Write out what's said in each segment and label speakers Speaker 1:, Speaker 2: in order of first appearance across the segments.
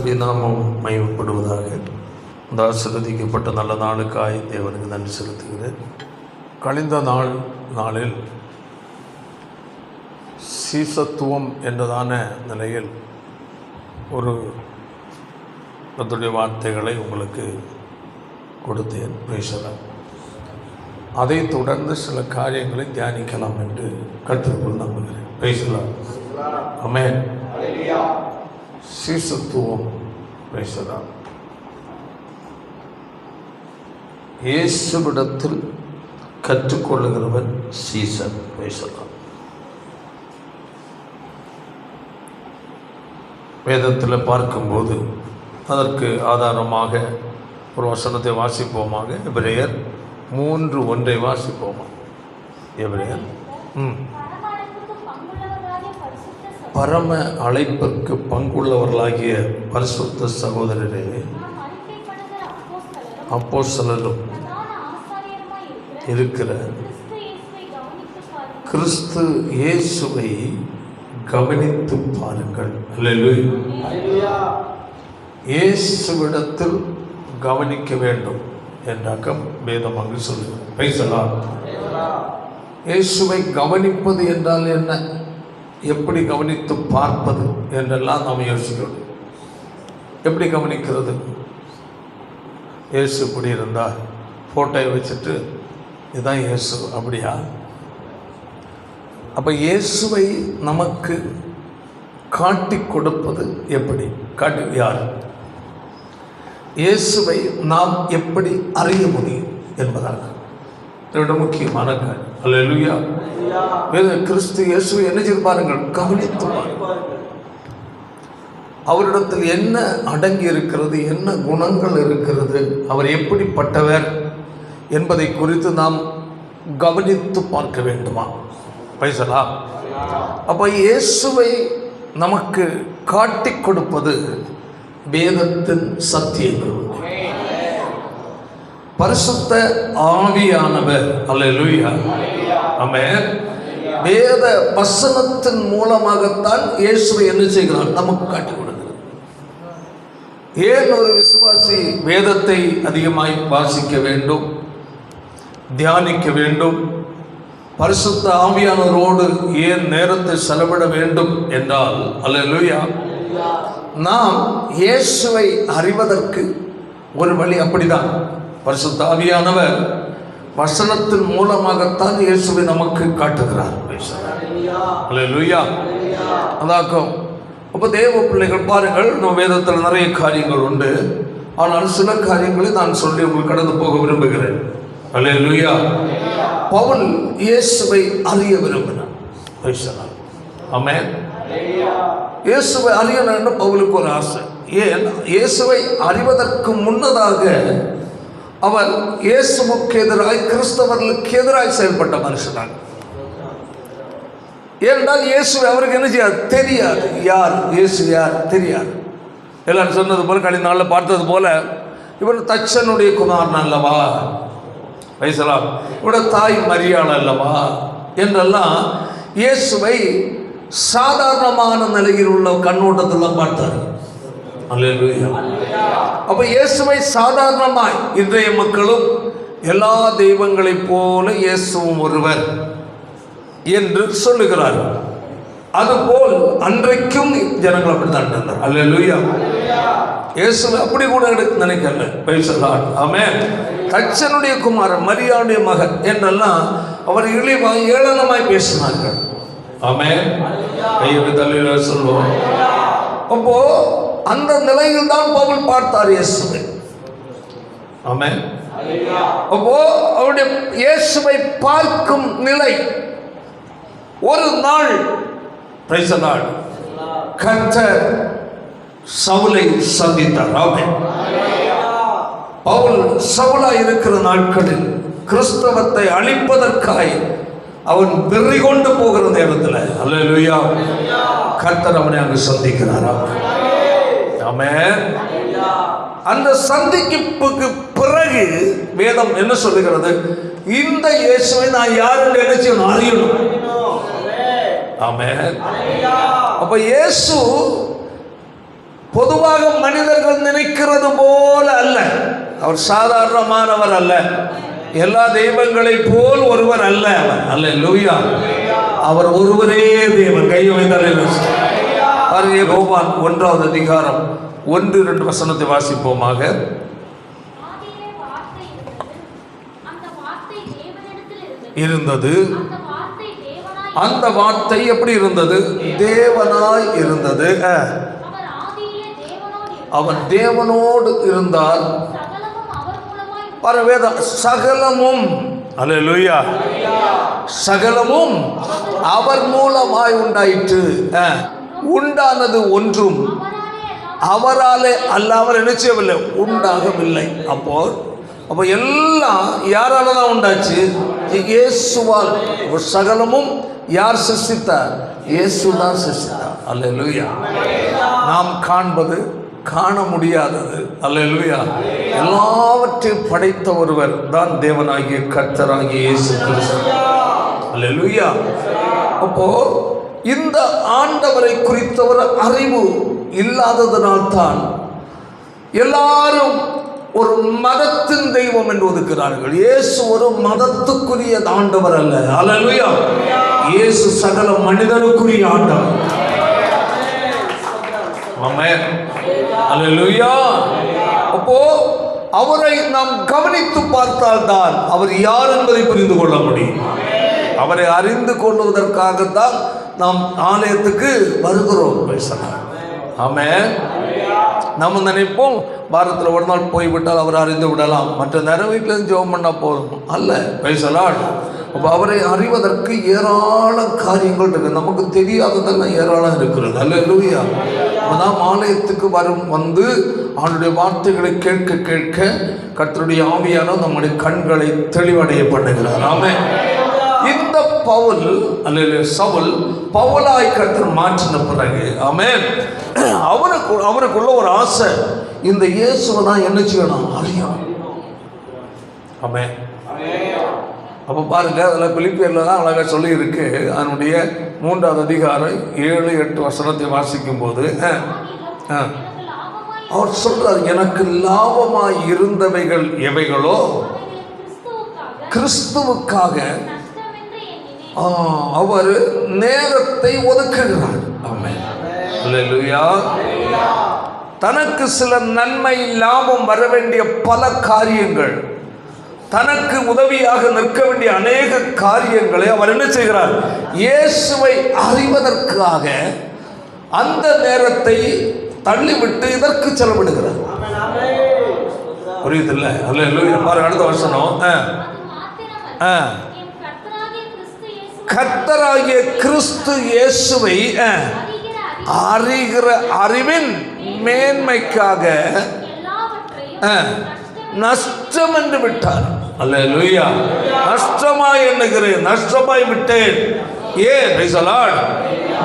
Speaker 1: கர்த்தருடைய நாமம் மகிமைப்படுவதாக. இந்த ஆசீர்வதிக்கப்பட்ட நல்ல நாளுக்காய் தேவனுக்கு நன்றி செலுத்துகிறேன். கழிந்த நாளில் சீசத்துவம் என்றதான நிலையில் ஒரு கர்த்தருடைய வார்த்தைகளை உங்களுக்கு கொடுத்தேன், பேசலாம். அதை தொடர்ந்து சில காரியங்களை தியானிக்கலாம் என்று கர்த்தருக்குள் நம்புகிறேன். பேசலாம். ஆமென். சீசத்துவம் பேசலாம். இயேசுவிடத்தில் கற்றுக்கொள்ளுகிறவன் சீசன். பேசலாம். வேதத்தில் பார்க்கும்போது அதற்கு ஆதாரமாக ஒரு வசனத்தை வாசிப்போமாக. எபிரேயர் 3:1 வாசிப்போமா? எபிரேயர் பரம அழைப்பிற்கு பங்குள்ளவர்களாகிய பரிசுத்த சகோதரரே, அப்போஸ்தலரும் இருக்கிற கிறிஸ்து இயேசுவை கவனித்து பாருங்கள். அல்லேலூயா. இயேசுவிடத்தில் கவனிக்க வேண்டும் என்றாக்கம் வேதம் அங்கு சொல்லுங்கள். பேசலாம். இயேசுவை கவனிப்பது என்றால் என்ன, எப்படி கவனித்து பார்ப்பது என்றெல்லாம் நாம் யோசிக்கிறோம். எப்படி கவனிக்கிறது? இயேசு இப்படி இருந்தால் ஃபோட்டோவை வச்சுட்டு இதுதான் இயேசு அப்படியா? அப்போ இயேசுவை நமக்கு காட்டி கொடுப்பது எப்படி? யார்? இயேசுவை நாம் எப்படி அறிய முடியும் என்பதாக இதோட முக்கியமான காரியம். அல்லேலூயா. கிறிஸ்து இயேசுவை என்ன செய்து பாருங்கள், கவனித்து பாருங்கள். அவரிடத்தில் என்ன அடங்கி இருக்கிறது, என்ன குணங்கள் இருக்கிறது, அவர் எப்படிப்பட்டவர் என்பதை குறித்து நாம் கவனித்து பார்க்க வேண்டுமா? பேசலாம். அப்போ இயேசுவை நமக்கு காட்டி கொடுப்பது வேதத்தின் சத்தியங்கள். பரிசுத்த ஆவியானவர். அல்லேலூயா. ஆமென். வேத வசனத்தின் மூலமாகத்தான் இயேசுவை என்ன செய்கிறார், நமக்கு காட்டி கொடுக்கிறார். ஏன் ஒரு விசுவாசி வேதத்தை அதிகமாய் வாசிக்க வேண்டும், தியானிக்க வேண்டும், பரிசுத்த ஆவியானவரோடு ஏன் நேரத்தை செலவிட வேண்டும் என்றால், அல்லேலூயா, நாம் இயேசுவை அறிவதற்கு ஒரு வழி அப்படிதான். பரிசுத்த ஆவியானவர் வசனத்தின் மூலமாகத்தான் இயேசுவை நமக்கு காட்டுகிறார். அல்லேலூயா. அதாக்கும். அப்போ தேவ பிள்ளைகள் பாருங்கள், நம்ம வேதத்தில் நிறைய காரியங்கள் உண்டு. ஆனால் சில காரியங்களை நான் சொல்லி உங்களுக்கு கடந்து போக விரும்புகிறேன். அல்லேலூயா. பவுல் இயேசுவை அறிய விரும்பினார். பேசலாம். ஆமென். இயேசுவை அறியணும்னு பவுலுக்கு ஒரு ஆசை. ஏன்? இயேசுவை அறிவதற்கு முன்னதாக அவர் இயேசுவுக்கு எதிராய், கிறிஸ்தவர்களுக்கு எதிராய் செயல்பட்ட மனுஷனாக. ஏனென்றால் இயேசுவை அவருக்கு என்ன செய்யாது, தெரியாது. யார் இயேசு, யார் தெரியாது. எல்லாரும் சொன்னது போல, கடைசி நாளில் பார்த்தது போல, இவர் தச்சனுடைய குமாரன் அல்லவா, பேசலாம், இவருடைய தாய் மரியாள் அல்லவா என்றெல்லாம் இயேசுவை சாதாரணமான நிலையில் உள்ள கண்ணோட்டத்தில் பார்த்தார். அல்லேலூயா. அப்ப இயேசுவை சாதாரணமாய் இன்றைய மக்களும் எல்லா தெய்வங்களைப் போல இயேசுவும் ஒருவர் என்று சொல்லுகிறார்கள். அதுபோல் அன்றைக்கும் ஜனங்கள் அப்படித்தான் இருந்தார். அல்லேலூயா. இயேசுவை அப்படி கூட நினைக்கல. பேசலாம். ஆமென். தச்சனுடைய குமாரன், மரியாளுடைய மகன் என்றெல்லாம் அவர் இழிவாய் ஏளனமாய் பேசினார்கள். ஆமென். கையை தள்ளில சொல்லுவோம். அப்போ அந்த நிலையில் தான் பவுல் பார்த்தார் இயேசுவை. ஆமென். அப்போ அவருடைய இயேசுவை பார்க்கும் நிலை ஒரு நாள், பிரைஸ் தி லார்ட், கர்த்தர் சவுலை சந்தித்தார். ஆமென். பவுல் சவுலா இருக்கிற நாட்களில் கிறிஸ்தவத்தை அழிப்பதற்காய் அவன் வெறி கொண்டு போகிற நேரத்தில், அல்லேலூயா, கர்த்தர் அவனை அங்கு சந்திக்கிறாரா? ஆமென். அந்த சந்திப்புக்கு பிறகு வேதம் என்ன சொல்லுகிறது? இந்த இயேசுவை நான் யார் என்று நினைச்சு அறியணும். ஆமென். அப்ப இயேசு பொதுவாக மனிதர்கள் நினைக்கிறது போல அல்ல. அவர் சாதாரணமானவர் அல்ல. எல்லா தெய்வங்களை போல் ஒருவர் அல்ல அவர். அல்லேலூயா. அவர் ஒருவரே தேவன். கையை வைத்தால் யோவான் 1வது அதிகாரம் 1-2 வசனத்தை வாசிப்போமாக. இருந்தது, அந்த வார்த்தை எப்படி இருந்தது? தேவனாய் இருந்தது. அவர் தேவனோடு இருந்தார். சகலமும், அல்லேலூயா, சகலமும் அவர் மூலமாய் உண்டாயிற்று. உண்டானது ஒன்றும் அவராலே அல்லாமல் என்ன செய்யவில்லை, உண்டாகவில்லை. அப்போ எல்லாம் யாரால தான் உண்டாச்சு? இயேசுவால். சகலமும் யார் சிருஷ்டித்தார்? இயேசு தான் சிருஷ்டித்தார். அல்லேலூயா. நாம் காண்பது, காண முடியாதது, அல்லேலூயா, எல்லாவற்றையும் படைத்த ஒருவர் தான் தேவனாகிய கர்த்தராகிய இயேசு கிறிஸ்து. அல்லேலூயா. அப்போ இந்த ஆண்டவரை குறித்த ஒரு அறிவு இல்லாததனால்தான் எல்லாரும் ஒரு மதத்தின் தெய்வம் என்று ஒதுக்கிறார்கள். இயேசு ஒரு மதத்துக்குரிய ஆண்டவர் அல்ல. அல்லேலூயா. இயேசு சகல மனிதனுக்குரிய ஆண்டவர். ஆமென். அல்லேலூயா. அப்போ அவரை நாம் கவனித்து பார்த்தால்தான் அவர் யார் என்பதை புரிந்து கொள்ள முடியும். அவரை அறிந்து கொள்வதற்காகத்தான் நாம் ஆலயத்துக்கு வருகிறோம். ஆமென். நம்ம நினைப்போம் வாரத்தில் ஒரு நாள் போய்விட்டால் அவரை அறிந்து விடலாம், மற்ற நேரம் வீட்டிலேருந்து ஜெபம் பண்ணால் போதும். அல்ல. பேசலாம். அப்போ அவரை அறிவதற்கு ஏராள காரியங்கள் இருக்குது. நமக்கு தெரியாததெல்லாம் ஏராளம் இருக்கிறது. அல்லேலூயா. நாம் ஆலயத்துக்கு வந்து அவனுடைய வார்த்தைகளை கேட்க கேட்க கர்த்தருடைய ஆவியானவர் நம்முடைய கண்களை தெளிவடைய பண்ணுகிறார். ஆமென். இந்த பவுல், அல்லேலூயா, சவுல் பவுலாய் கர்த்தர் மாற்றின பிறகு, ஆமென், அவருக்குள்ள ஒரு ஆசை, இந்த இயேசுவை தான் என்ன செய்யணும், அறியணும். ஆமென். அப்போ பாருங்க, அதில் பிலிப்பியர்ல தான் அழகாக சொல்லி இருக்கு. அதனுடைய 3வது அதிகாரம் 7-8 வசனத்தை வாசிக்கும் போது அவர் சொல்றார், எனக்கு லாபமாய் இருந்தவைகள் எவைகளோ கிறிஸ்துவுக்காக அவர் நேரத்தை ஒதுக்குகிறார். ஆமென். அல்லேலூயா. தனக்கு சில நன்மை லாபம் வர வேண்டிய பல காரியங்கள், தனக்கு உதவியாக நிற்க வேண்டிய அநேக காரியங்களை அவர் என்ன செய்கிறார்? இயேசுவை அறிவதற்காக அந்த நேரத்தை தள்ளிவிட்டு இதற்கு செலவிடுகிறார். புரியுது இல்லை? அல்லேலூயா. பாருங்க அடுத்த வசனம். கர்த்தராகிய கிறிஸ்து இயேசுவை அறிகிற அறிவின் மேன்மைக்காக நஷ்டம் என்று விட்டார். அல்லேலூயா. நஷ்டமாய் எண்ணுகிறேன், நஷ்டமாய் விட்டேன். ஏன்?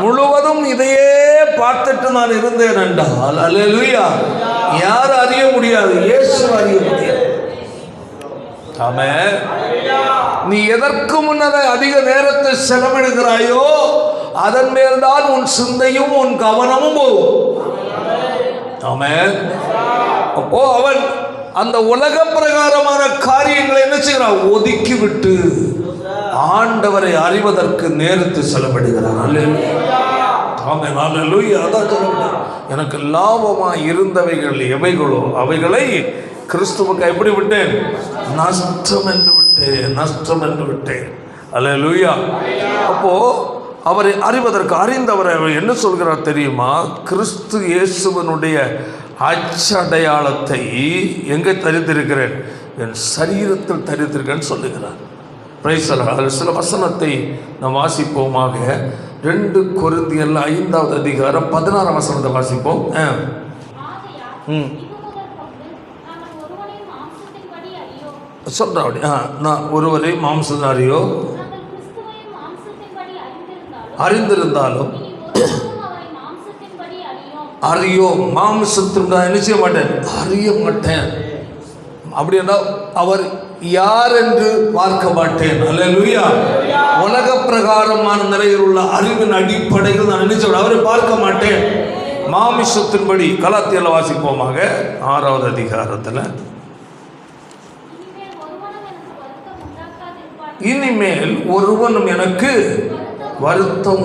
Speaker 1: முழுவதும் இதையே பார்த்துட்டு நான் இருந்தேன் என்றால், அல்லேலூயா, யார் அறிய முடியாது? இயேசு அறிய முடியாது. ஆமென். நீ எதற்கு முன்னதை அதிக நேரத்தை செலவிடுகிறாயோ அதன் மேல்தான் உன் சிந்தையும் உன் கவனமும் போகும். ஆமென். அப்போ அவன் அந்த உலக பிரகாரமான காரியங்களை என்ன செய்கிறான்? ஒதுக்கி விட்டு ஆண்டவரை அறிவதற்கு நேரத்தை செலவிடுகிறான். ஆமென். அல்லேலூயா. அதான் சொல்லுங்க, எனக்கு லாபமாய் இருந்தவைகள் எவைகளோ அவைகளை கிறிஸ்துவுக்கு எப்படி விட்டேன்? நஷ்டம் என்று விட்டேன், நஷ்டம் என்று விட்டேன். அல்லேலூயா. அப்போ அவரை அறிவதற்கு, அறிந்தவரை அவர் என்ன சொல்கிறார் தெரியுமா? கிறிஸ்து இயேசுவனுடைய அச்சடையாளத்தை எங்கே தரித்திருக்கிறேன்? என் சரீரத்தில் தரித்திருக்கேன்னு சொல்லுகிறார். Price the Lord. அதில் சில வசனத்தை நாம் வாசிப்போமாக. 2 கொரிந்தியர் 5வது அதிகாரம் 16 வசனத்தை வாசிப்போம். சொல்றா அப்படி. நான் ஒருவரை மாம்சதாரியோ அறிந்திருந்தாலும் அறியோ மாம்சத்திற்கு என்ன செய்ய மாட்டேன், அறிய மாட்டேன். அப்படி என்றால் அவர் யார் என்று பார்க்க மாட்டேன். அல்லேலூயா. உலக பிரகாரமான நிலையில் உள்ள அறிவின் அடிப்படையில் நான் நினைச்ச அவரை பார்க்க மாட்டேன். மாமிசத்தின்படி. கலாத்தியர்ல வாசிப்போமாக 6வது அதிகாரத்தில். இனிமேல் ஒருவனும் எனக்கு வருத்தம்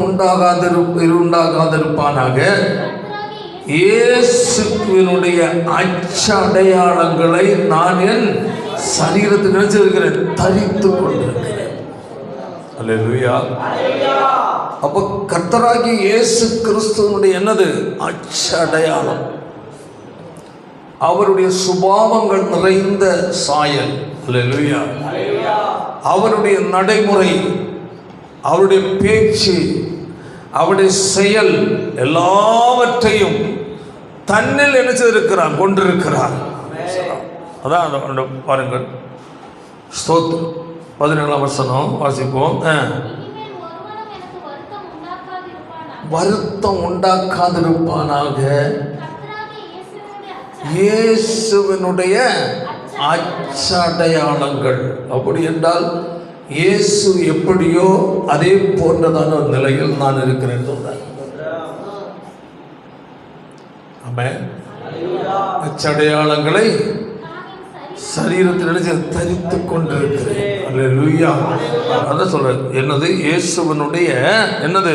Speaker 1: உண்டாகாதிருப்பானாக. இயேசுவினுடைய அச்சடையாளங்களை நான் என் சரீரத்தில் நினைச்சிருக்கிறேன், தரித்து கொண்டிருக்கிறேன். அல்லேலூயா. அப்போ கர்த்தராகிய இயேசு கிறிஸ்துவனுடைய என்னது அச்சடையாளம்? அவருடைய சுபாவங்கள் நிறைந்த சாயல். அல்லேலூயா. அவருடைய நடைமுறை, அவருடைய பேச்சு, அவருடைய செயல் எல்லாவற்றையும் தன்னில் என்ன செய்திருக்கிறார், கொண்டிருக்கிறார். அதான் பாருங்கள். ஸ்தோத்திரம். 17ஆம் வசனம் வாசிப்போம். வருத்தம் உண்டாக்காதிருப்பானாக. இயேசுவினுடைய அச்சடையாளங்கள். அப்படி என்றால் இயேசு எப்படியோ அதே போன்றதான ஒரு நிலையில் நான் இருக்கிறேன் சொல்றார். ஆமென். அச்சடையாளங்களை சரீரத்தில் தரித்து கொண்டிருக்கிறேன். அல்லேலூயா. அதான் சொல்றேன், என்னது இயேசுவனுடைய என்னது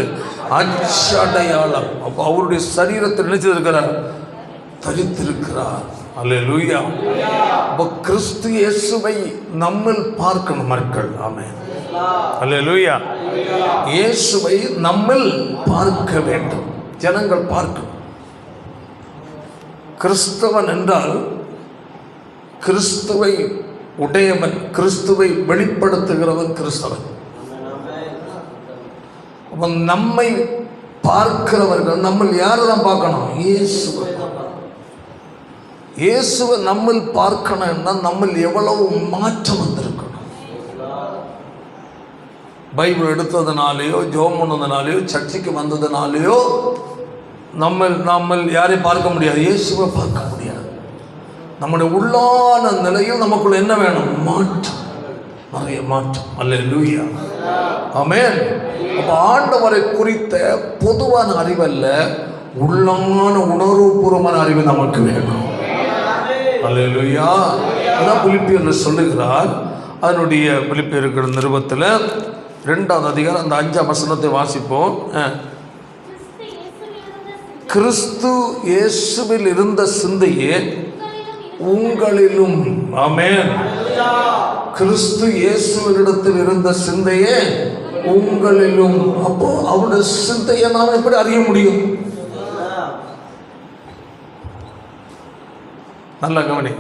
Speaker 1: அச்சடையாளம். அப்போ அவருடைய சரீரத்தில் நினைச்சிருக்கிறார், தரித்திருக்கிறார். அல்லேலூயா. அப்போ கிறிஸ்து இயேசுவை நம்மில் பார்க்கணும் மக்கள். ஆமென். அல்லேலூயா. இயேசுவை நம்மில் பார்க்க வேண்டும், ஜனங்கள் பார்க்கணும். கிறிஸ்தவன் என்றால் கிறிஸ்துவை உடையவன், கிறிஸ்துவை வெளிப்படுத்துகிறவன் கிறிஸ்தவன். அவன் நம்மை பார்க்கிறவர்கள் நம்ம யாரெல்லாம் பார்க்கணும்? இயேசுவை. இயேசுவை நம்ம பார்க்கணும்னா நம்ம எவ்வளவு மாற்றம் வந்திருக்கணும். பைபிள் எடுத்ததுனாலேயோ ஜெபம் பண்ணதுனாலேயோ சர்ச்சைக்கு வந்ததுனாலேயோ நம்ம யாரையும் பார்க்க முடியாது, இயேசுவை பார்க்க முடியாது. நம்முடைய உள்ளான நிலையில் நமக்குள்ள என்ன வேணும்? மாற்றம், நிறைய மாற்றம். அல்லேலூயா. ஆமென். அப்ப ஆண்டவரை குறித்த பொதுவான அறிவல்ல, உள்ளான உணர்வுபூர்வமான அறிவு நமக்கு வேணும். அல்லேலூயா. அதான் பிலிப்பியர்ல சொல்லுகிறார். அதனுடைய பிலிப்பியர் நிருபத்தில் 2வது அதிகாரம் அந்த 5ஆம் வசனத்தை வாசிப்போம். கிறிஸ்து இயேசுவில் இருந்த சிந்தையே உங்களிலும். ஆமென். கிறிஸ்து இயேசுவினிடத்தில் இருந்த சிந்தையே உங்களிலும். அப்போ அவருடைய சிந்தையை நாம் எப்படி அறிய முடியும்? நல்ல கவனி.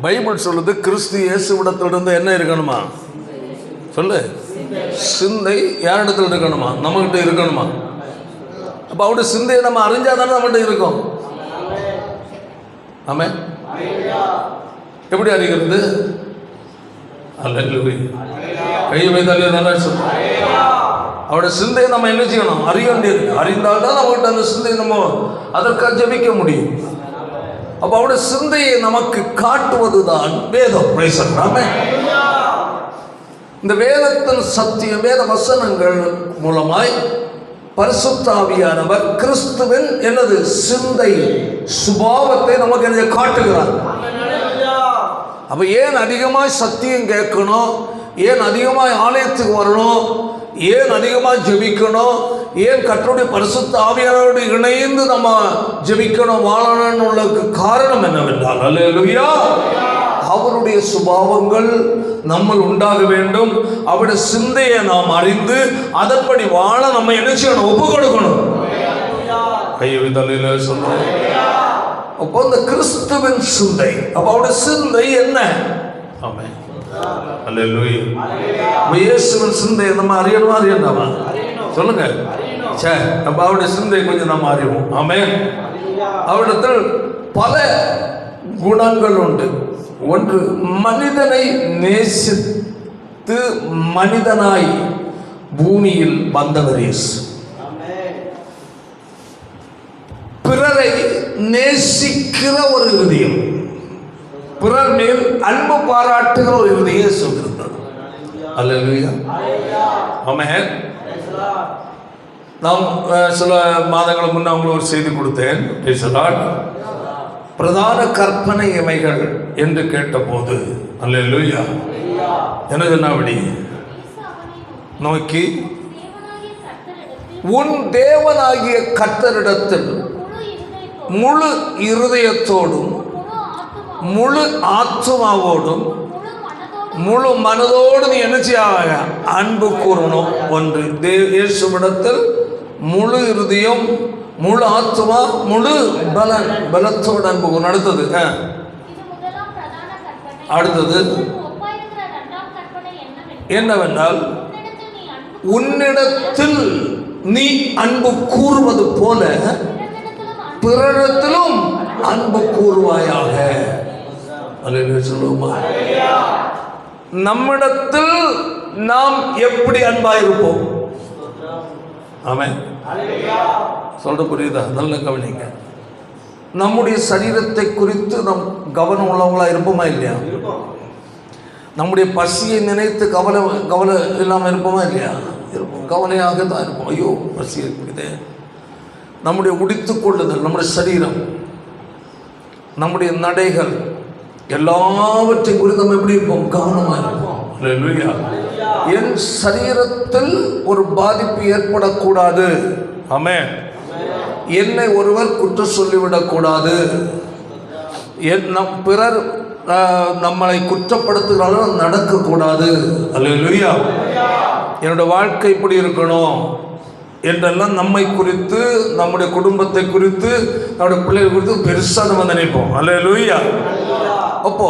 Speaker 1: பைபிள் சொல்லுது கிறிஸ்து இயேசுவிடத்திலிருந்து என்ன இருக்கணுமா? சொல்லு. சிந்தை யாரிடத்தில் இருக்கணுமா? நம்மகிட்ட இருக்கணுமா? அப்போ அவருடைய சிந்தையை நம்ம அறிஞ்சாதானே நம்மகிட்ட இருக்கும். ஆமென். எப்படி அறிகிறது? அல்லேலூயா. கையை வைத்தாலே நல்லா சொல்லுங்க. அவருடைய சிந்தையை நம்ம என்ன செய்யணும்? அறிய வேண்டியது. அறிந்தால்தான் நம்மகிட்ட அந்த சிந்தையை நம்ம அதற்காக ஜெபிக்க முடியும். அப்போ அவருடைய சிந்தையை நமக்கு காட்டுவதுதான் வேதம். ஆமென். இந்த வேதத்தின் சத்தியம், வேத வசனங்கள் மூலமாய் பரிசுத்த ஆவியானவர் கிறிஸ்துவின் என்னது சிந்தை சுபாவத்தை நமக்கு என்ன காட்டுகிறார். அப்ப ஏன் அதிகமாய் சத்தியம் கேட்கணும், ஏன் அதிகமாய் ஆலயத்துக்கு வரணும், ஏன் அதிகமாக ஜெபிக்கணும், ஏன் கர்த்தருடைய பரிசுத்த ஆவியானவரோடு இணைந்து நம்ம ஜெபிக்கணும் வாழணும்னு உள்ளதுக்கு காரணம் என்னவென்றால், அல்லேலூயா, அவருடைய சுபாவங்கள் நம்ம உண்டாக வேண்டும். அவருடைய சிந்தையை நாம் அறிந்து அதன்படி வாழ நம்ம என்ன செய்யணும்? ஒப்பு கொடுக்கணும். கையை தலையில சொல்றோம். அப்போ இந்த கிறிஸ்துவின் சிந்தை, அப்போ அவருடைய சிந்தை என்ன? ஆமென். அல்லேலூயா. இயேசுவின் சிந்தை நம்ம அறியணுமா? சொல்லுங்க. சரி, அப்ப அவருடைய சிந்தை கொஞ்சம் நம்ம அறிவோம். ஆமென். அவரிடத்தில் பல குணங்கள் உண்டு. ஒன்று, மனிதனை நேசித்து மனிதனாய் பூமியில் வந்தவர் இயேசு. பிறரை நேசிக்கிற ஒரு இருதயம், பிறர் மேல் அன்பு பாராட்டுகிற ஒரு இருதயம் சொல்லியிருந்தது. அல்லேலூயா. ஆமென். நாம் சில மாதங்களுக்கு முன்னே அவங்களுக்கு ஒரு செய்தி கொடுத்தேன். பிரதான கற்பனை இவைகள் என்று கேட்டபோது அல்லேலூயா என்ன சொன்னபடி நோக்கி உன் தேவனாகிய கர்த்தரிடத்தில் முழு இருதயத்தோடும் முழு ஆத்மாவோடும் முழு மனதோடு நீ என்ன செய்ய அன்பு கூறணும். ஒன்று இயேசுவிடத்தில் முழு இருதயம் முழு ஆத்மா முழு பலத்தோடு அன்பு கூறணும். அடுத்தது என்னவென்றால் உன்னிடத்தில் நீ அன்பு கூறுவது போல பிறரிடத்திலும் அன்பு கூறுவாயாக. சொல்லுவோமா? நம்மிடத்தில் நாம் எப்படி அன்பாயிருப்போம்? ஆமென். சொல்ற புரியுதா? நல்ல கவனிங்க. நம்முடைய சரீரத்தை குறித்து நம் கவனம் உள்ளவங்களா இருப்போமா இல்லையா? நம்முடைய பசியை நினைத்து கவலை இல்லாமல் இருப்போமா இல்லையா? இருப்போம். கவலையாக தான் இருப்போம். ஐயோ பசி இருக்குதே. நம்முடைய உடித்துக் கொள்ளுதல், நம்முடைய சரீரம், நம்முடைய நடைகள் எல்லாவற்றையும் குறித்து நம்ம எப்படி இருப்போம்? கவனமாக இருப்போம். அல்லேலூயா. என் சரீரத்தில் ஒரு பாதிப்பு ஏற்படக்கூடாது. ஆமென். என்னை ஒருவர் குற்றம் சொல்லிவிடக்கூடாது. பிறர் நம்மளை குற்றப்படுத்துகிறாலும் நடக்கக்கூடாது. அல்லேலூயா. என்னோட வாழ்க்கை இப்படி இருக்கணும் என்றெல்லாம் நம்மை குறித்து, நம்முடைய குடும்பத்தை குறித்து, நம்முடைய பிள்ளைகள் குறித்து பெருசாக நம்ம நினைப்போம். அல்லேலூயா. அப்போ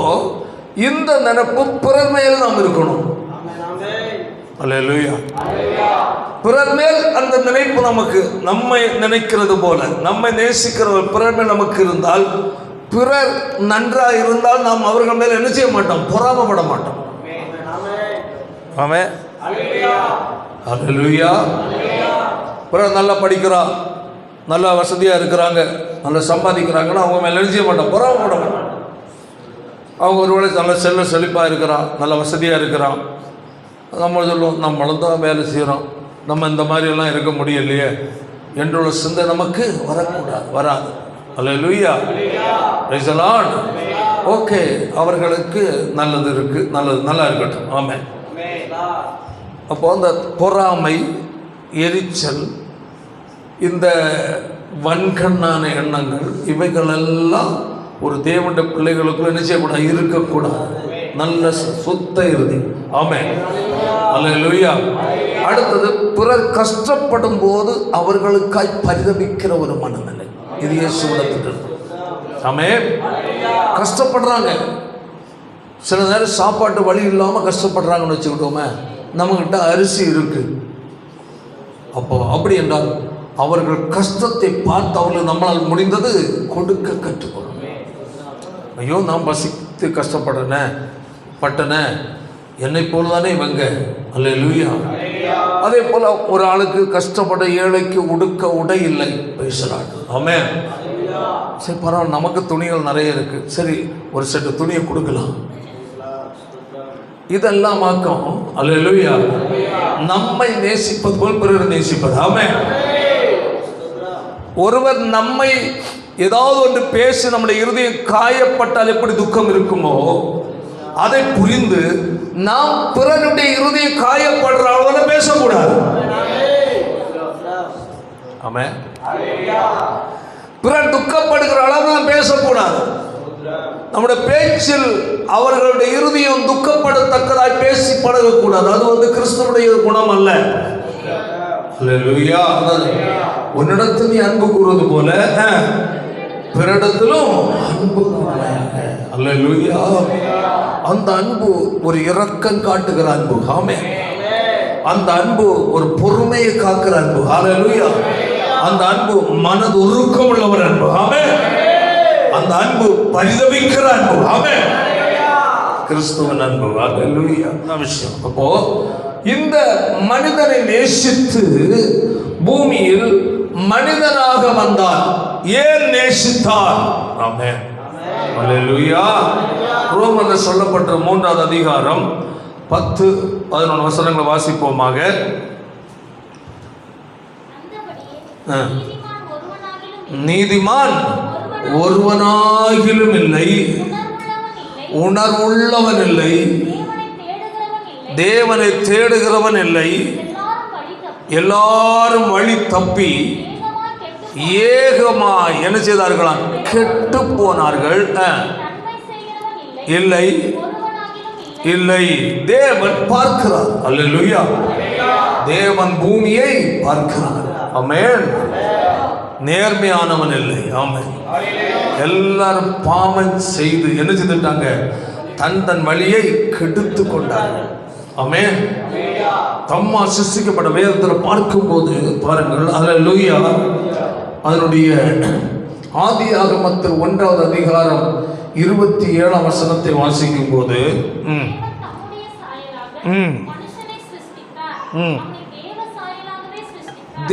Speaker 1: இந்த நினைப்பு பிறர் மேல் நாம் இருக்கணும். அல்லேலூயா. பிறர் மேல் அந்த நினைப்பு நமக்கு, நம்மை நினைக்கிறது போல நம்மை நேசிக்கிற பிறர் மேல் நமக்கு இருந்தால், பிறர் நன்றாக இருந்தால் நாம் அவர்கள் மேல் என்ன செய்ய மாட்டோம்? பொறாமப்பட மாட்டோம். ஆமென். அல்லேலூயா. பிறர் நல்லா படிக்கிறான், நல்லா வசதியாக இருக்கிறாங்க, நல்லா சம்பாதிக்கிறாங்கன்னா அவங்க மேலே என்ன செய்ய மாட்டோம்? பொறாமப்பட மாட்டோம். அவங்க ஒருவேளை நல்ல செழிப்பாக இருக்கிறான், நல்ல வசதியாக இருக்கிறான், நம்ம சொல்லுவோம் நம்மளும் தான் வேலை செய்கிறோம், நம்ம இந்த மாதிரியெல்லாம் இருக்க முடியலையே என்றுள்ள சிந்தை நமக்கு வராது. அல்லேலூயா. Praise the lord. ஓகே, அவர்களுக்கு நல்லது இருக்கு, நல்லா இருக்கட்டும். ஆமென். அப்போ அந்த பொறாமை, எரிச்சல், இந்த வன்கண்ணான எண்ணங்கள் இவைகளெல்லாம் ஒரு தேவனுடைய பிள்ளைகளுக்குள்ள என்ன செய்யக்கூடாது? இருக்கக்கூடாது. நல்ல சுத்த இறுதி. ஆமென். அல்லேலூயா. அடுத்தது பிறர் கஷ்டப்படும் போது அவர்களுக்காய் பரிதபிக்கிற ஒரு மனநிலை. இது இயேசுவிடத்தில். ஆமென். கஷ்டப்படுறாங்க, சில நேரம் சாப்பாட்டு வழி இல்லாமல் கஷ்டப்படுறாங்கன்னு வச்சுக்கிட்டோமே. நம்மகிட்ட அரிசி இருக்கு, அப்போ அப்படி என்றால் அவர்கள் கஷ்டத்தை பார்த்து அவர்கள் நம்மளால் முடிந்தது கொடுக்க கற்றுக்கொள்ளும். ஐயோ நான் பசித்து கஷ்டப்பட்டனே, என்னை போல தானே இவங்க. அல்லேலூயா. அதே போல் ஒரு ஆளுக்கு கஷ்டப்பட ஏழைக்கு உடுக்க உடை இல்லை பேசுகிறாங்க. ஆமென். சரி பரவாயில்ல, நமக்கு துணிகள் நிறைய இருக்கு, சரி ஒரு செட்டு துணியை கொடுக்கலாம். இதெல்லாம் ஆக்கம். அல்லேலூயா. நம்மை நேசிப்பது போல் பிறர் நேசிப்பது. ஆமென். ஒருவர் நம்மை ஏதாவது ஒன்று பேசி நம்முடைய இருதயம் காயப்பட்டால் எப்படி துக்கம் இருக்குமோ அதை புரிந்து நாம் பிறருடைய இருதயம் காயப்படுற அளவுல பேசக்கூடாது. ஆமென். பிறர் துக்கப்படுகிற அளவு நாம் பேசக்கூடாது. நம்முடைய பேச்சில் அவர்களுடைய இருதயம் துக்கப்படத்தக்கதாய் பேசி பழகக்கூடாது. அது கிறிஸ்துவுடைய குணம் அல்ல. அல்லேலூயா. உன்னிடத்தில் நீ அன்பு கூறுவது போல பிறரிடத்திலும் அன்பு கூறுவாயாக. அல்லேலூயா. அந்த அன்பு ஒரு இரக்கம் காட்டுகிற அன்பு. ஆமென். அந்த அன்பு ஒரு பொறுமையை காக்கிற அன்பு. அல்லேலூயா. அந்த அன்பு மனது உருக்கம் உள்ளவர் அன்பு. ஆமென். அந்த அன்பு பரிதபிக்கிற அன்பு. ஆமென். கிறிஸ்துவின் அன்பு. அல்லேலூயா. விஷயம். அப்போ இந்த மனிதனை நேசித்து பூமியில் மனிதனாக வந்தார். ஏன் நேசித்தார்? ஆமென். அல்லேலூயா. ரோமரில் சொல்லப்பட்ட 3வது அதிகாரம் 10-11 வசனங்களை வாசிப்போமாக. நீதிமான் ஒருவனாகிலும் இல்லை, உணர்வுள்ளவன் இல்லை, தேவனை தேடுகிறவன் இல்லை. எல்லாரும் வழி தப்பி ஏகமாய் என்ன செய்தார்களாம்? கெட்டு போனார்கள். இல்லை இல்லை, தேவன் பார்க்கிறார். அல்லேலூயா. தேவன் பூமியை பார்க்கிறார். ஆமென். நேர்மையானவன் இல்லை. ஆமென். எல்லாரும் பாவம் செய்து என்ன செய்துட்டாங்க? தன் வழியை கெடுத்து கொண்டார்கள். ஆமென். தம்மா சிருஷ்டிக்கப்பட்ட வேதத்தில் பார்க்கும்போது பாருங்கள், அல்லேலூயா, அதனுடைய ஆதியாகமத்தில் 1வது அதிகாரம் 27ஆம் வசனத்தை வாசிக்கும் போது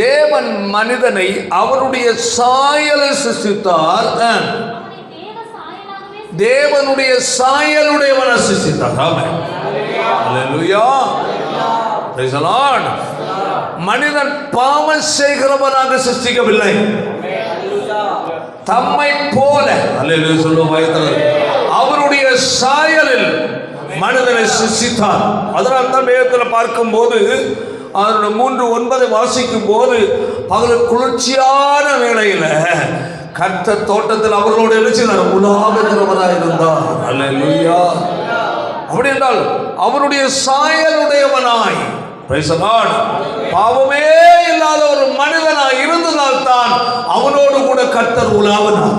Speaker 1: தேவன் மனிதனை அவருடைய சாயலை சிருஷ்டித்தார். தேவனுடைய சாயலுடையவனை சிருஷ்டித்தார். ஆமென். அல்லேலூயா. Praise the lord. மனிதன் பாவம் செய்கிறவனாக சிருஷ்டிக்கவில்லை, தம்மை போல அல்லேலூயா சொல்லுவாங்க அவருடைய சாயலில் மனிதனை சிருஷ்டித்தார். அதனால் தான் வேதத்தில் பார்க்கும்போது அதனுடைய 3:9 வாசிக்கும் போது பகல் குளிர்ச்சியான வேளையில கர்த்தர் தோட்டத்தில் அவர்களோடு எழுச்சினார், உலாவுகிறவராய் இருந்தார். அல்லேலூயா. அப்படி என்றால் அவருடைய சாயலுடையவனாய், பிரைஸ் தி லார்ட், பாவமே இல்லாத ஒரு மனிதனாய் இருந்ததால் தான் அவனோடு கூட கர்த்தர் உலாவினார்.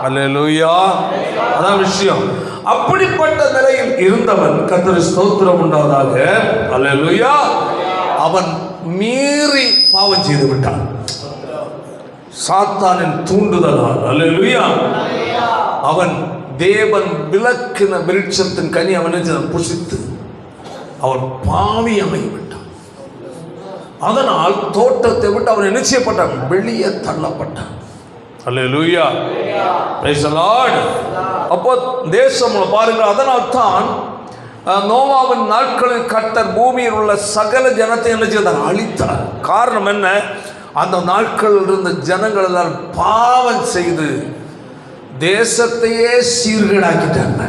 Speaker 1: அல்லேலூயா. அதான் விஷயம். அப்படிப்பட்ட நிலையில் இருந்தவன், கர்த்தர் ஸ்தோத்திரம் உண்டாவதாக, அல்லேலூயா, அவன் மீறி பாவம் செய்து விட்டான் சாத்தானின் தூண்டுதலால். அல்லேலூயா. அவன் தேவன் விலக்கின விருட்சத்தின் கனி அவன் புசித்து அவன் பாவியாகி விட்டான். அதனால் தோட்டத்தை விட்டு அவன் என்ன செய்யப்பட்டான்? வெளியே தள்ளப்பட்டான். அல்லேலூயா. Praise the Lord. அப்போ தேசம் பாருங்க, அதனால் தான் நோவாவின் நாட்களில் கர்த்தர் பூமியில் உள்ள சகல ஜனத்தை என்ன செய்தார்? அழித்தார். காரணம் என்ன? அந்த நாட்களில் இருந்த ஜனங்கள் எல்லாம் பாவம் செய்து தேசத்தையே சீர்கேடாக்கிட்டாங்க.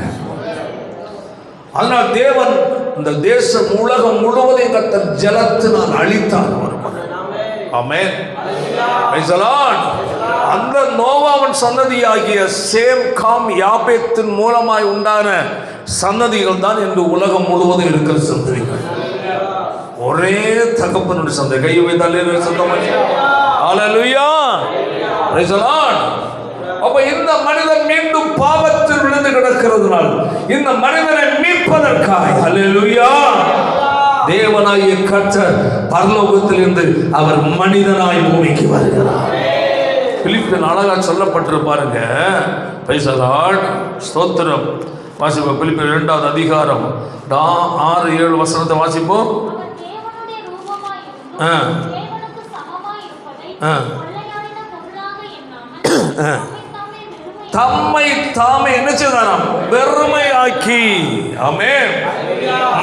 Speaker 1: அதனால் தேவன் இந்த தேசம் உலகம் முழுவதையும் கர்த்தர் ஜலத்தினால் அழித்தார். ஆமென். Price the Lord. அந்த நோவாவின் சந்ததியாகிய சேம், காம், யாபேத்தின் மூலமாய் உண்டான சந்ததிகள் தான் இன்று உலகம் முழுவதும் இருக்கிற சந்ததிகள். ஒரே தகப்பனுடைய சந்ததி. கையை வைத்தாலே சந்ததி. அல்லேலூயா. Praise the lord. அப்ப இந்த மனிதன் மீண்டும் பாவத்தில் விழுந்து கிடக்கிறதுனால் இந்த மனிதனை மீட்பதற்காக, அல்லேலூயா, தேவனாகிய கர்த்தர் பரலோகத்திலிருந்து அவர் மனிதனாய் பூமிக்கு வருகிறார். பிலிப்பியன் அழகா சொல்லப்பட்டிருப்பாருங்க. Price the Lord. ஸ்தோத்திரம். வாசிப்போம். பிலிப்பியன் 2வது அதிகாரம் 6-7 வசனத்தை வாசிப்போம். தம்மை தாமே என்ன செய்தாராம்? வெறுமையாக்கி. ஆமென்.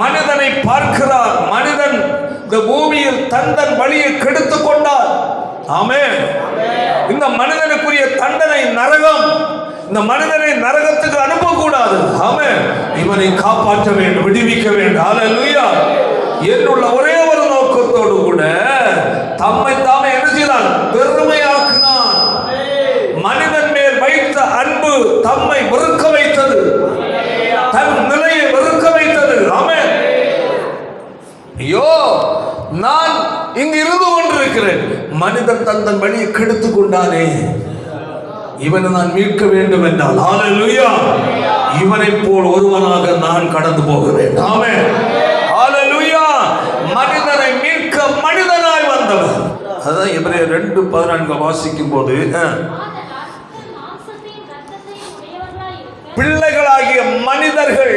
Speaker 1: மனிதனை பார்க்கிறார். மனிதன் இந்த பூமியில் தன் வழியை கெடுத்து கொண்டார். ஆமென். இந்த மனிதனுக்குரிய தண்டனை நரகம். இந்த மனிதனை நரகத்துக்கு அனுப்பக்கூடாது. ஆமென். இவனை காப்பாற்ற வேண்டும், விடுவிக்க வேண்டும். அல்லேலூயா. என்னுள்ள ஒரே ஒரு நோக்கத்தோடு கூட தம்மை தாமே என்ன செய்தார்? வெறுமையாக்கினார். மனிதன் மேல் வைத்த அன்பு தம்மை வெறுக்க வைத்தது, தன் நிலையை வெறுக்க வைத்தது. ஆமென். ஐயோ, நான் இங்கு இருந்து கொண்டிருக்கிறேன், மனிதன் தன் வழியை கெடுத்து கொண்டானே, இவனை நான் மீட்க வேண்டும் என்றால், ஹல்லேலூயா, இவனை போல் ஒருவனாக நான் கடந்து போக வேண்டும். ஆமென். ஹல்லேலூயா. மனிதனை மீட்க மனிதனாய் வந்தவர். அதான் எபிரேயர் 2:14 வாசிக்கும் போது, பிள்ளைகளாகிய மனிதர்கள்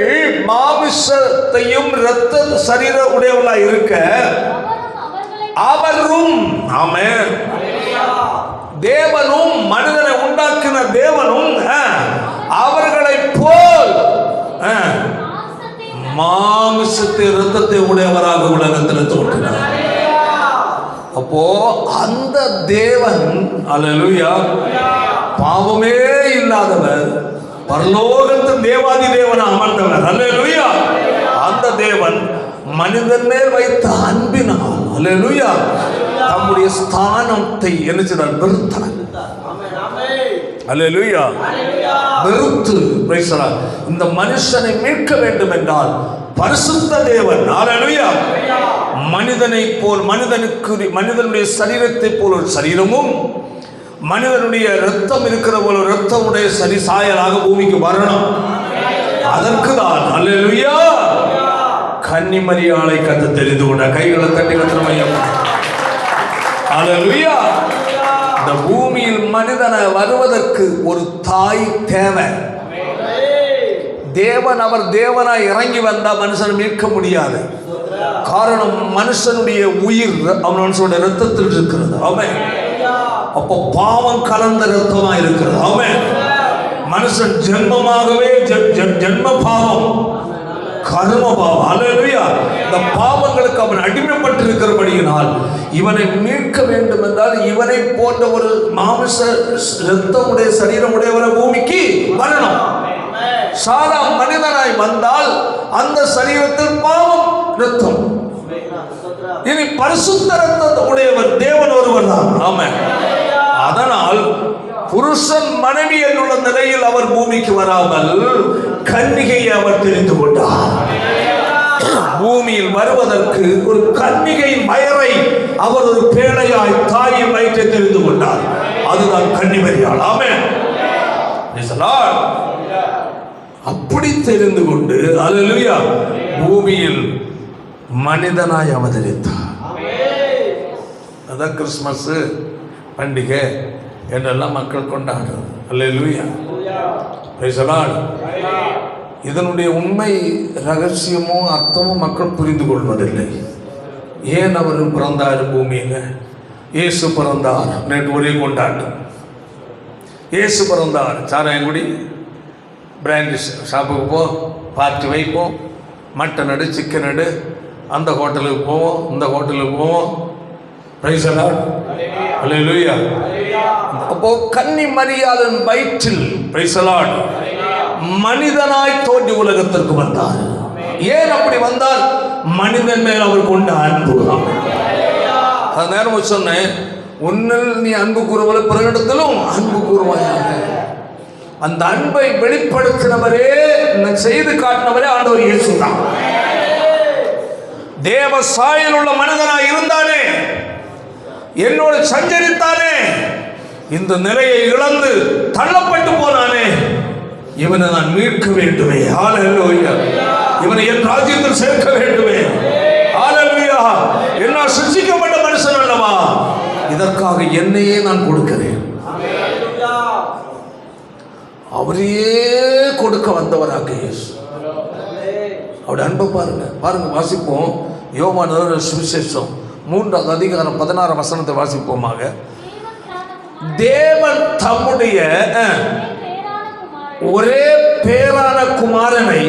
Speaker 1: மாமிசத்தையும் இரத்த சரீர உடையவர்களாய் இருக்க அவரும், ஆமென், தேவனும் மனிதனை உண்டாக்கின தேவனும் அவர்களை போல் மாமிசத்தை இரத்தத்தை உடையவராக உலகத்தில் தோன்றினார். அப்போ அந்த தேவன் அல்லேலூயா பாவமே இல்லாதவர், பரலோகத்தின் தேவாதி தேவன் அமர்ந்தவர் அல்லேலூயா. அந்த தேவன் மனிதன் மேல் வைத்த அன்பினால் அல்லேலூயா தம்முடைய ஸ்தானத்தை என்ன செய்தார்? வெறுத்தார். அல்லேலூயா. வெறுத்து இந்த மனுஷனை மீட்க வேண்டும் என்றால் பரிசுத்த தேவன் அல்லேலூயா மனிதனை போல் மனிதனுடைய சரீரத்தை போல் ஒரு சரீரமும் மனிதனுடைய ரத்தம் இருக்கிற போல ரத்தமுடைய சரி சாயலாக பூமிக்கு வரணும். அதற்கு தான் அல்லேலூயா கன்னிமரியாளை கத்த தெரிந்து கொண்ட. கைகளை தட்டி கத்திரமையம். அல்லேலூயா. இந்த பூமியில் மனிதனை வருவதற்கு ஒரு தாய் தேவை. தேவன் அவர் தேவனாய் இறங்கி வந்தா மனுஷனை மீட்க முடியாது. காரணம் மனுஷனுடைய உயிர் அவனுடைய ரத்தத்தில் இருக்கிறது. அவன் அப்போ பாவம் கலந்த ரத்தமா இருக்கிறது. அவன் மனுஷன் ஜென்மமாகவே ஜென்ம பாவம், கர்ம பாவம். அல்லேலூயா. இந்த பாவங்களுக்கு அவன் அடிமைப்பட்டிருக்கிறபடியினால் இவனை மீட்க வேண்டும் என்றால் இவனை போன்ற ஒரு மாமிச ரத்தமுடைய சரீரமுடையவரை பூமிக்கு வரணும். சாதா மனிதனாய் வந்தால் அந்த சரீரத்தில் பாவம் ரத்தம். இனி பரிசுத்த ரத்தம் உடையவர் தேவன் ஒருவர் தான். ஆமென். அதனால் புருஷன் மனைவி என்னுள்ள நிலையில் அவர் பூமிக்கு வராமல் கன்னிகையை அவர் தெரிந்து கொண்டார். பூமியில் வருவதற்கு ஒரு கன்னிகையின் வயரை அவர் ஒரு பேழையாய் தாயின் வயிற்றை தெரிந்து கொண்டார். அதுதான் கன்னிமரியாள். ஆமென். அப்படி தெரிந்து கொண்டு அல்லேலூயா பூமியில் மனிதனாய் அவதரித்தார். அதான் கிறிஸ்மஸ் பண்டிகை என்றெல்லாம் மக்கள் கொண்டாடுறது. அல்லேலூயா. Praise the lord. இதனுடைய உண்மை ரகசியமோ அர்த்தமோ மக்கள் புரிந்து கொள்வதில்லை. ஏன் அவர் பிறந்தார் பூமியில்? இயேசு பிறந்தார். நேற்று ஒரே கொண்டாட்டம். இயேசு பிறந்தார். சாராயங்குடி பிராண்டி ஷாப்புக்கு போ, பார்ட்டி வைப்போம், மட்டன் எடு, சிக்கன் எடு, அந்த ஹோட்டலுக்கு போவோம், இந்த ஹோட்டலுக்கு போவோம். Praise the lord. அல்லேலூயா. அப்போ கன்னிமரியாளின் வயிற்றில் பிரைஸ் தி லார்ட் மனிதனாய் தோன்றி உலகத்திற்கு வந்தார். ஏன் அப்படி வந்தார்? மனிதன் மேல் அவர் கொண்ட அன்பு. அது நேரம் சொன்னேன், உன்னில் நீ அன்பு கூறுவதை பிறனிடத்திலும் அன்பு கூறுவாயாக. அந்த அன்பை வெளிப்படுத்தினவரே, செய்து காட்டினவரே ஆண்டவர் இயேசு தான். தேவ சாயல் உள்ள மனிதனாய் இருந்தானே, என்னோடு சஞ்சரித்தானே, இந்த நிலையை இழந்து தள்ளப்பட்டு போனானே, இவனை நான் மீட்க வேண்டுமே. ஹல்லேலூயா. இவனை என் ராஜ்யத்தில் சேர்க்க வேண்டுமே. ஹல்லேலூயா. என்னால் சிருஷ்டிக்கப்பட்ட மனுஷன் அல்லவா, இதற்காக என்னையே நான் கொடுக்கிறேன். அவரையே கொடுக்க வந்தவராக இயேசு. அவருடைய அன்பை பாருங்க. பாருங்க, வாசிப்போம். யோவான் சுவிசேஷம் 3வது அதிகாரம் 16 வசனத்தை வாசிப்போமாக. தேவன் தம்முடைய ஒரே பேரான குமாரனை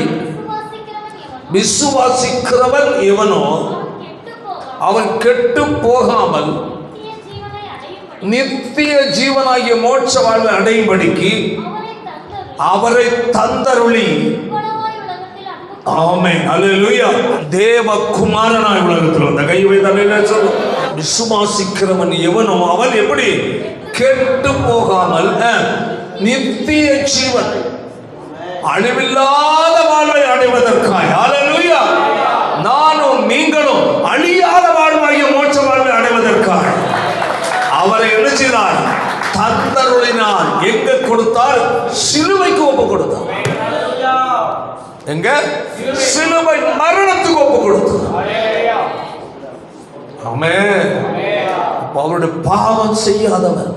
Speaker 1: விசுவாசிக்கிறவன் எவனோ அவன் கெட்டு போகாமல் நித்திய ஜீவனாகிய மோட்ச வாழ்வை அடையும்படிக்கு அவரை தந்தருளி. ஆமென். அல்லேலூயா. தேவ குமாரனாய் உலகத்தில் வந்த. கை வைத்து விசுவாசிக்கிறவன் எவனோ அவன் எப்படி கெட்டு போகாமல் நித்திய ஜீவன் அழிவில்லாத வாழ்வை அடைவதற்காய். அல்லேலூயா. நானும் நீங்களும் அழியாத வாழ்வாகிய மோட்ச வாழ்வை அடைவதற்காய் அவரை என்ன செய்தார்? தந்தருளினார். எங்க கொடுத்தார்? சிலுவைக்கு ஒப்பு கொடுத்தார். எங்க? சிலுவை மரணத்துக்கு ஒப்பு கொடுத்தார். ஆமென். அவருடைய பாவம் செய்யாதவர்,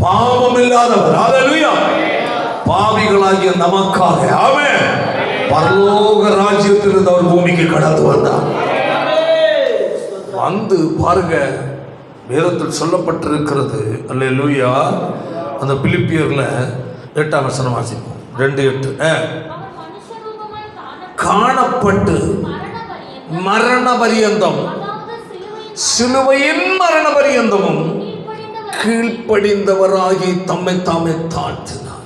Speaker 1: பாவம் இல்லாதவர். அல்லேலூயா. பாவிகளாகிய நமக்காக ஆமென் பரலோக ராஜ்யத்திலிருந்து அவர் பூமிக்கு கடந்து வந்தார். வந்து பாருங்க, வேதத்தில் சொல்லப்பட்டிருக்கிறது. அல்லேலூயா. அந்த பிலிப்பியர்ல 8ஆம் வசனம் வாசிப்போம். 2:8. காணப்பட்டு மரண பரியந்தம் சிலுவையின் மரண பரியந்தமும் கீழ்ப்படிந்தவராகி தம்மை தாமே தாழ்த்தினார்.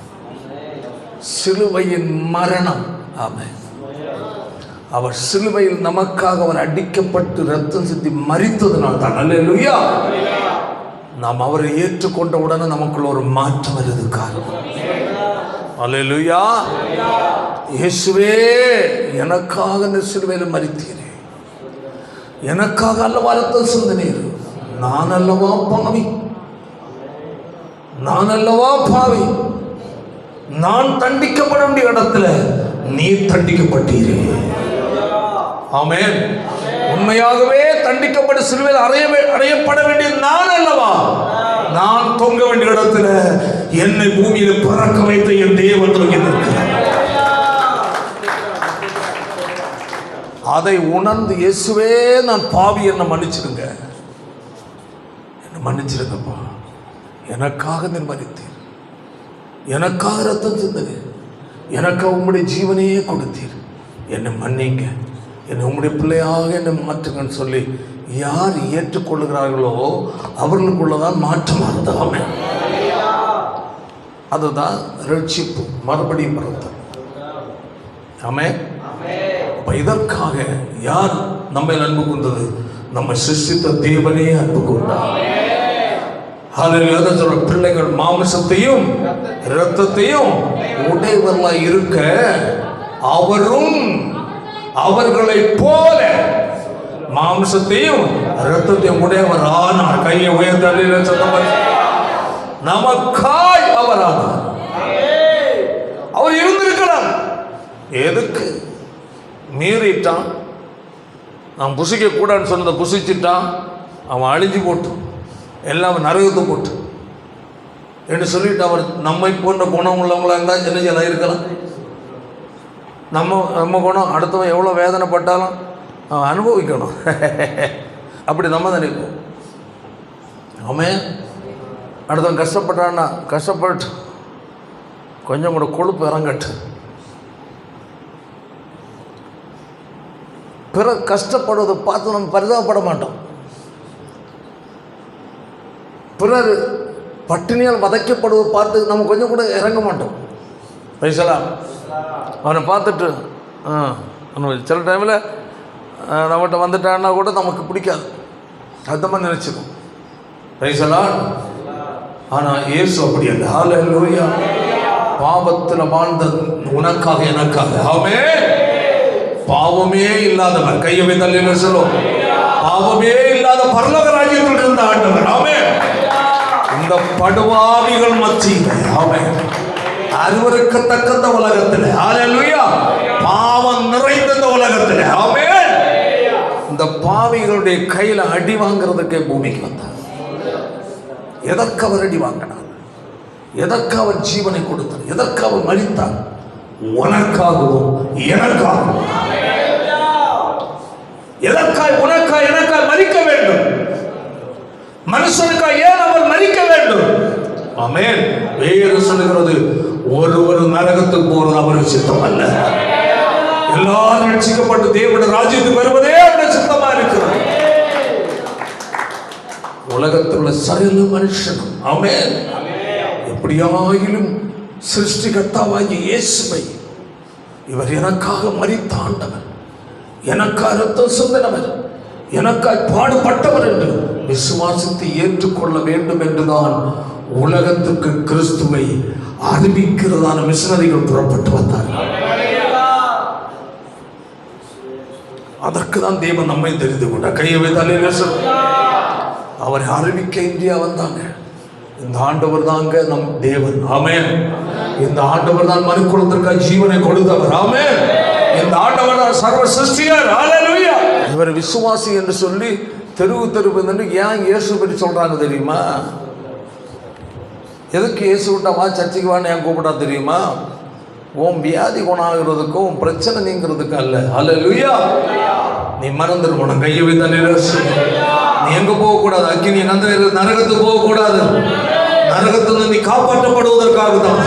Speaker 1: சிலுவையின் மரணம். ஆமென். அவர் சிலுவையில் நமக்காக அவர் அடிக்கப்பட்டு ரத்தம் சிந்தி மரித்ததனால் தான். அல்லேலூயா. நாம் அவரை ஏற்றுக்கொண்ட உடனே நமக்குள்ள ஒரு மாற்றம் வருது. காரணம் அல்லேலூயா. இயேசுவே, எனக்காக இந்த சிலுவையில் மரித்தீரே, எனக்காக அல்லவா ரத்தம் சிந்தினீர். நான் அல்லவா பாவி, நான் அல்லவா பாவி. நான் தண்டிக்கப்பட வேண்டிய இடத்துல நீர் தண்டிக்கப்பட்டீரே. ஆமென். உண்மையாகவே தண்டிக்கப்பட்ட சிலுவையில் அறையப்பட வேண்டிய நான் அல்லவா, நான் தொங்க வேண்டிய இடத்துல என்னை பூமியில் பறக்க வைத்த என் தேவன் தொங்கி நிற்கிறார். அதை உணர்ந்து, இயேசுவே நான் பாவி, என்னை மன்னிச்சிடுங்க, என்னை மன்னிச்சிடுங்கப்பா, எனக்காக நீர் மரித்தீர், எனக்காக ரத்தம் சிந்தினீர், எனக்காக உம்முடைய ஜீவனையே கொடுத்தீர், என்னை மன்னிங்க, என்னை உம்முடைய பிள்ளையாக என்னை மாற்றுங்கன்னு சொல்லி யார் ஏற்றுக்கொள்ளுகிறார்களோ அவர்களுக்குள்ளதான் மாற்றமானது. ஆமென். அதுதான் ரட்சிப்பு, மறுபடியும் பிறந்தது. ஆமென். இதற்காக யார் நம்மை அன்பு கொண்டது? நம்ம சிருஷ்டித்த தேவனே அன்பு கொண்டார். பிள்ளைகள் மாமிசத்தையும் இரத்தத்தையும் உடையவர்களாய் இருக்க அவரும் அவர்களை போல மாம்சத்தையும் இரத்தத்தையும் உடையவர் ஆனார். கையை உயர்த்த நமக்காய் அவர் ஆனார். அவர் இருந்திருக்கலாம். எதுக்கு மீறிட்டான்? நான் புசிக்க கூடாதுன்னு சொன்னதை புசிச்சுட்டான். அவன் அழிஞ்சு போட்டு எல்லாம் நரகத்தை போட்டு என்று சொல்லிட்டு அவர் நம்மை போன்ற குணம் உள்ளவங்களாக இருந்தால் என்ன செய்யலாம்? இருக்கலாம். நம்ம குணம் அடுத்தவன் எவ்வளோ வேதனைப்பட்டாலும் அவன் அனுபவிக்கணும். அப்படி நம்ம தான் நிற்போம். அவன் அடுத்தவன் கஷ்டப்பட்டான்னா கஷ்டப்பட்டு கொஞ்சம் கூட கொழுப்பு இறங்கட்டு. பிறகு கஷ்டப்படுவதை பார்த்து நம்ம பரிதாபப்பட மாட்டோம். பிறர் பட்டினியால் வதைக்கப்படுவதை பார்த்து நம்ம கொஞ்சம் கூட இறங்க மாட்டோம். பேசலாம். அவனை பார்த்துட்டு சில டைமில் நம்மகிட்ட வந்துட்டான்னா கூட நமக்கு பிடிக்காது, அந்த மாதிரி நினச்சிடும். பேசலாம். ஆனால் இயேசு அப்படி அல்ல. ஹல்லேலூயா. பாவத்தில் வாழ்ந்த உனக்காக எனக்காக. ஆமென். பாவமே இல்லாதவர், கையவை தள்ளின சொல்லும், பாவமே இல்லாத பரலோக ராஜ்யத்தில் இருந்த ஆண்டவர். ஆமென். இந்த படுவாவிகள் மத்தியில், ஆமென், அருவருக்கத்தக்க உலகத்தில், ஹல்லேலூயா, பாவம் நிறைந்த இந்த உலகத்தில், ஆமென், இந்த பாவிகளுடைய கையில் அடி வாங்கிறதுக்கே பூமிக்கு வந்தார். எதற்கு அவர் அடி வாங்கினார்? எதற்கு அவர் ஜீவனை கொடுத்தார்? எதற்கு அவர் மரித்தார்? உனக்காகவும் எனக்காகவும். எதற்காய் உனக்காய் எனக்காய் மரிக்க வேண்டும்? மனுஷனுக்காய் ஏன் அவர் மரிக்க வேண்டும்? ஆமென். வேறு சொல்லுகிறது, ஒருவர் நரகத்துக்கு போறது அவருக்கு சித்தம் அல்ல. எல்லாரும் ரட்சிக்கப்பட்டு தேவனுடைய ராஜ்யத்துக்கு வருவதே அவருடைய சித்தமா இருக்கிறது. உலகத்தில் உள்ள சகல மனுஷனும், ஆமென், எப்படியாகிலும் சிருஷ்டிகர்த்தாவாகிய இயேசுவை, இவர் எனக்காக மரித்த ஆண்டவர், எனக்காக ரத்தம் சிந்தினவர், எனக்காய் பாடுபட்டவர் என்று விசுவாசத்தை ஏற்றுக்கொள்ள வேண்டும் என்றுதான் உலகத்துக்கு கிறிஸ்துவை அறிவிக்கிறதான மிஷனரிகள் புறப்பட்டு வந்தார்கள். அதற்கு தான் தேவன் நம்மை தெரிந்து கொண்டார். கையை வைத்தாலே அவரை அறிவிக்க இந்தியா வந்தாங்க. இந்த ஆண்டவர் தாங்க நம் தேவன். ஆமென். இந்த ஆண்டவர் தான் மனுக்குலத்திற்காக ஜீவனை கொடுத்தவர். ஆமென். இந்த ஆண்டவர் தான் சர்வ சிருஷ்டியார். ஹல்லேலூயா. இவர் விசுவாசி என்று சொல்லி தெருவு என்று ஏன் இயேசு பற்றி சொல்றாங்க தெரியுமா? எதுக்கு இயேசு விட்டா வா சர்ச்சைக்கு வான்னு ஏன் கூப்பிட்டா தெரியுமா? உன் வியாதி குணாகிறதுக்கும் உன் பிரச்சனை நீங்கிறதுக்கு அல்ல. ஹல்லேலூயா. நீ மறந்துடுவோம். கையை வைத்தாலே நீ எங்க போகக்கூடாது, அக்கினி நரகத்துக்கு போகக்கூடாது. நரகத்தில் நீ காப்பாற்றப்படுவதற்காக தான்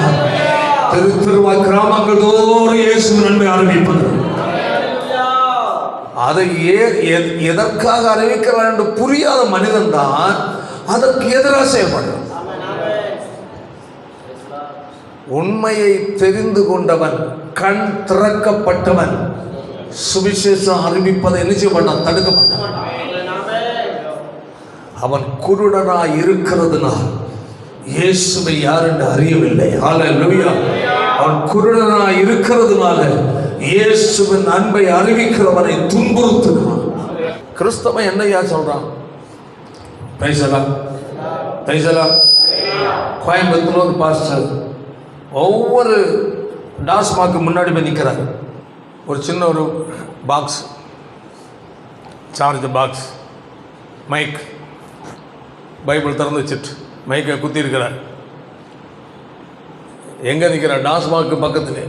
Speaker 1: தெருவாய் கிராமங்கள் தோறும் இயேசு நன்மை ஆரம்பிப்பது. அதை எதற்காக அறிவிக்கிறான் என்று புரியாத மனிதன் தான் அதற்கு எதிராக செயல்படுறான். உண்மையை தெரிந்து கொண்டவன், கண் திறக்கப்பட்டவன் சுவிசேஷம் அறிவிப்பதை என்ன செய்ய மாட்டான்? தடுக்க மாட்டான். அவன் குருடனாய் இருக்கிறதுனால் இயேசுவை யார் என்று அறியவில்லை. ஹல்லேலூயா. அவன் குருடனாய் இருக்கிறதுனால இயேசுவின் அன்பை அறிவிக்கிறவனை துன்புறுத்துகிறான். கிறிஸ்தவன் என்னையா சொல்றான்? கோயம்புத்தூர் ஒரு பாஸ்டர் ஒவ்வொரு டாஸ்மாக்கு முன்னாடி போய் நிற்கிறார். ஒரு சின்ன ஒரு box, charge box, mic, Bible திறந்து வச்சுட்டு மைக்கை குத்தி இருக்கிறார். எங்கே நிற்கிறார்? டாஸ்மாக்கு பக்கத்துலே.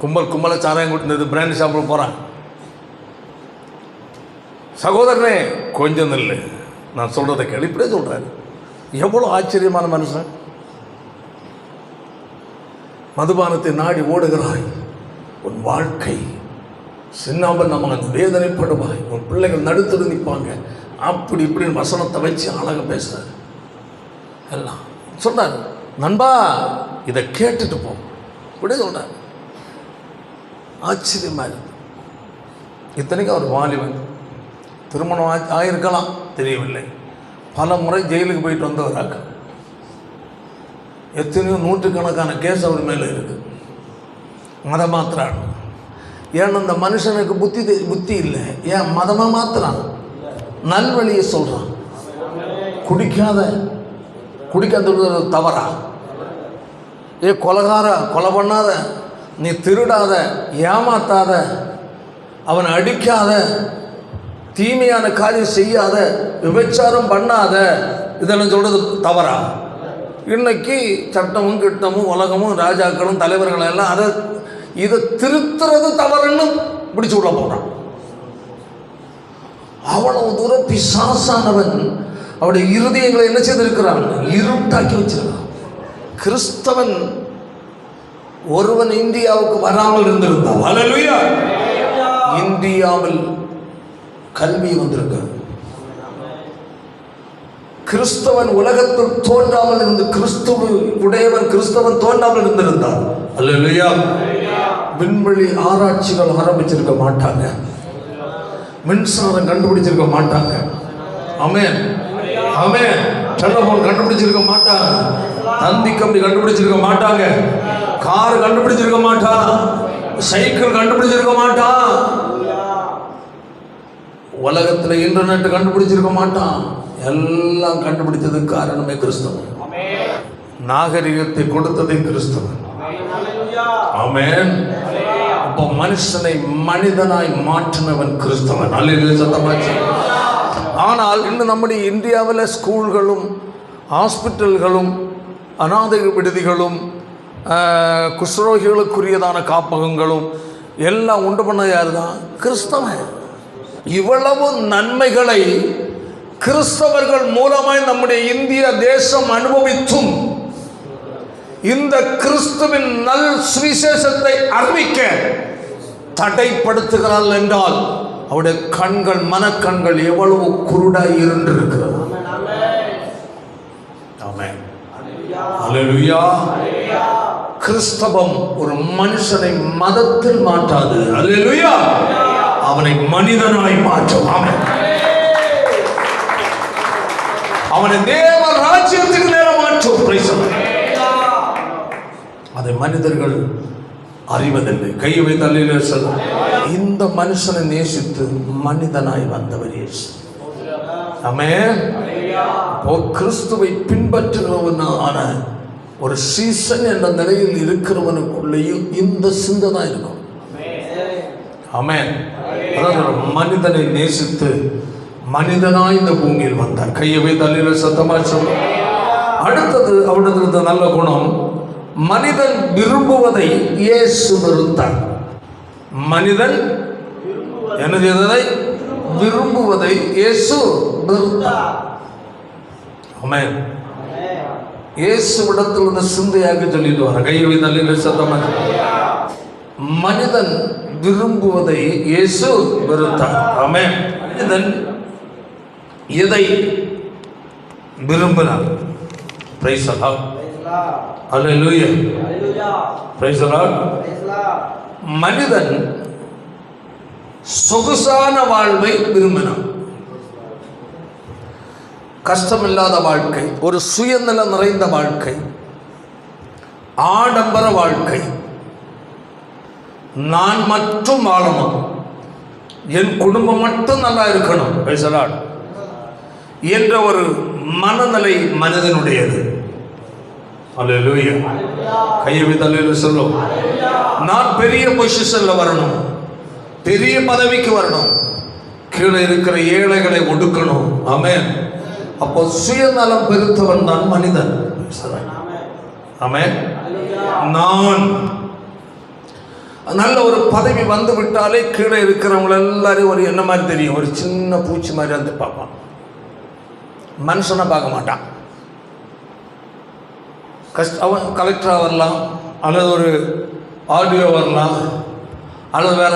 Speaker 1: கும்பலை சாராயம் கூட்டினது பிராண்ட் ஷாப்பில் போகிறான். சகோதரனே கொஞ்சம் இல்லை, நான் சொல்கிறத கேள்வி. இப்படியே சொல்கிறாரு. எவ்வளோ ஆச்சரியமான மனுஷன். மதுபானத்தை நாடி ஓடுகிறாய், உன் வாழ்க்கை சின்னாபன்னமாக வேதனைப்படுவாய், உன் பிள்ளைகள் நடுத்தரு நிற்பாங்க. அப்படி இப்படின்னு வசனத்தை வச்சு அழகாக பேசுறாரு. எல்லாம் சொல்றாரு. நண்பா இதை கேட்டுட்டு போ, இப்படியே சொல்றாரு. ஆச்சரியமா இருக்கு. இத்தனைக்கும் அவர் வாலிபன், திருமணம் ஆகியிருக்கலாம், தெரியவில்லை. பல முறை ஜெயிலுக்கு போயிட்டு வந்தவராக. எத்தனையோ நூற்றுக்கணக்கான கேஸ் அவர் மேலே இருக்கு. மத மாத்திரான். ஏன்னா அந்த மனுஷனுக்கு புத்தி இல்லை. ஏன் மதமாக மாத்திரான்? நல்வழியை சொல்கிறான். குடிக்காத தவறா? கொலை பண்ணாத, நீ திருடாத, ஏமாத்தாத, அவனை அடிக்காத, தீமையான காரியம் செய்யாத, விபச்சாரம் பண்ணாத, இதெல்லாம் சொல்கிறது தவறா? இன்னைக்கு சட்டமும் கிட்டமும் உலகமும் ராஜாக்களும் தலைவர்களும் எல்லாம் இதை திருத்துறது தவறுன்னு பிடிச்சு உள்ள போகிறான். அவ்வளவு தூரம் பிசாசானவன் அவருடைய இருதயங்களை என்ன செய்திருக்கிறான்? இருட்டாக்கி வச்சிருக்கான். கிறிஸ்தவன் ஒருவன் இந்தியாவுக்கு வராமல் இருந்திருந்தான், ஹல்லேலூயா, இந்தியாவில் கல்வி வந்திருக்கான். கிறிஸ்தவன் உலகத்தில் தோன்றாமல் இருந்து கிறிஸ்தவன் தோன்றாமல் இருந்திருந்தான், ஹல்லேலூயா, விண்வெளி ஆராய்ச்சிகள் ஆரம்பிச்சிருக்க மாட்டாங்க, மின்சாரம் கண்டுபிடிச்சிருக்க மாட்டாங்க, ஆமென் ஆமென், டெலிபோன் கண்டுபிடிச்சிருக்க மாட்டாங்க, தந்தி கம்பி கண்டுபிடிச்சிருக்க மாட்டாங்க, கார் கண்டுபிடிச்சிருக்க மாட்டான், சைக்கிள் கண்டுபிடிச்சிருக்க மாட்டான், உலகத்தில் இன்டர்நெட் கண்டுபிடிச்சிருக்க மாட்டான். எல்லாம் கண்டுபிடிச்சதுக்கு காரணமே கிறிஸ்தவன். நாகரிகத்தை கொடுத்ததே கிறிஸ்தவன். ஆமென். அப்போ மனுஷனை மனிதனாய் மாற்றினவன் கிறிஸ்தவன். அல்லேலூயா, சத்தமாச்சு. ஆனால் இன்னும் நம்முடைய இந்தியாவில் ஸ்கூல்களும் ஹாஸ்பிட்டல்களும் அநாதை விடுதிகளும் குஷ்ரோகிகளுக்குரியதான காப்பகங்களும் எல்லாம் உண்டு பண்ண யார் தான்? கிறிஸ்தவன். இவ்வளவு நன்மைகளை கிறிஸ்தவர்கள் மூலமாய் நம்முடைய இந்திய தேசம் அனுபவித்தும் இந்த கிறிஸ்துவின் நல் சுவிசேஷத்தை அறிவிக்க தடைப்படுத்துகிறாள் என்றால் அவருடைய கண்கள், மனக்கண்கள் எவ்வளவு குருடாய் இருந்திருக்கிறது. ஆமென், அல்லேலூயா. கிறிஸ்தவம் ஒரு மனுஷனை மதத்தில் மாற்றாது, அல்லேலூயா, அவனை மனிதனாய் மாற்றும். ஆமென். அவனை தேவ ராஜ்யத்துக்கு நேரம் மாற்றும். அதை மனிதர்கள் அறிவதில்லை. கையை வைத்து அல்லேலூயா சொல்ல. இந்த மனுஷனை நேசித்து மனிதனாய் வந்தவர் இயேசு. ஆமென். கிறிஸ்துவை பின்பற்றுகிறவனான ஒரு சீசன் என்ற நிலையில் இருக்கிறவனுக்குள்ளேயும் இந்த சிந்தை தான் இருக்கும். ஆமென். மனிதனை நேசித்து மனிதனாய் இந்த பூமியில் வந்தார். கையை வைத்து அல்லேலூயா சத்தமா சொல்ல. அடுத்தது அவருடைய நல்ல குணம், மனிதன் விரும்புவதை இயேசு வெறுத்தார். மனிதன் என்ன செய்ததை? விரும்புவதை இயேசு வெறுத்தார். ஆமென். இயேசுவிடத்தில் இந்த சிந்தையாக சொல்லிட்டு வர. கையை வைத்து அல்லேலூயா சத்தமா. மனிதன் விரும்புவதை இயேசு வெறுத்தார். ஆமென். மனிதன் எதை விரும்பினார்? Price the Lord. Hallelujah. Price the lord. மனிதன் சொகுசான வாழ்வை விரும்பினான். கஷ்டமில்லாத வாழ்க்கை, ஒரு சுயநலம் நிறைந்த வாழ்க்கை, ஆடம்பர வாழ்க்கை, நான் மட்டும் வாழணும், என் குடும்பம் மட்டும் நல்லா இருக்கணும் என்ற ஒரு மனநிலை மனிதனுடையது. அல்லேலூயா. கையை வைத்து சொல்லும். நான் பெரிய பொசிஷன்ல வரணும், பெரிய பதவிக்கு வரணும், கீழே இருக்கிற ஏழைகளை ஒடுக்கணும். ஆமென். அப்போ சுயநலம் பெருத்தவன் தான் மனிதன். ஆமென். நான் நல்ல ஒரு பதவி வந்து விட்டாலே கீழே இருக்கிறவங்க எல்லாரும் ஒரு என்ன மாதிரி தெரியும், ஒரு சின்ன பூச்சி மாதிரி வந்து பார்ப்பான், மனுஷனை பார்க்க மாட்டான். அவன் கலெக்டராக வரலாம், அல்லது ஒரு ஆடியோ வரலாம், அல்லது வேற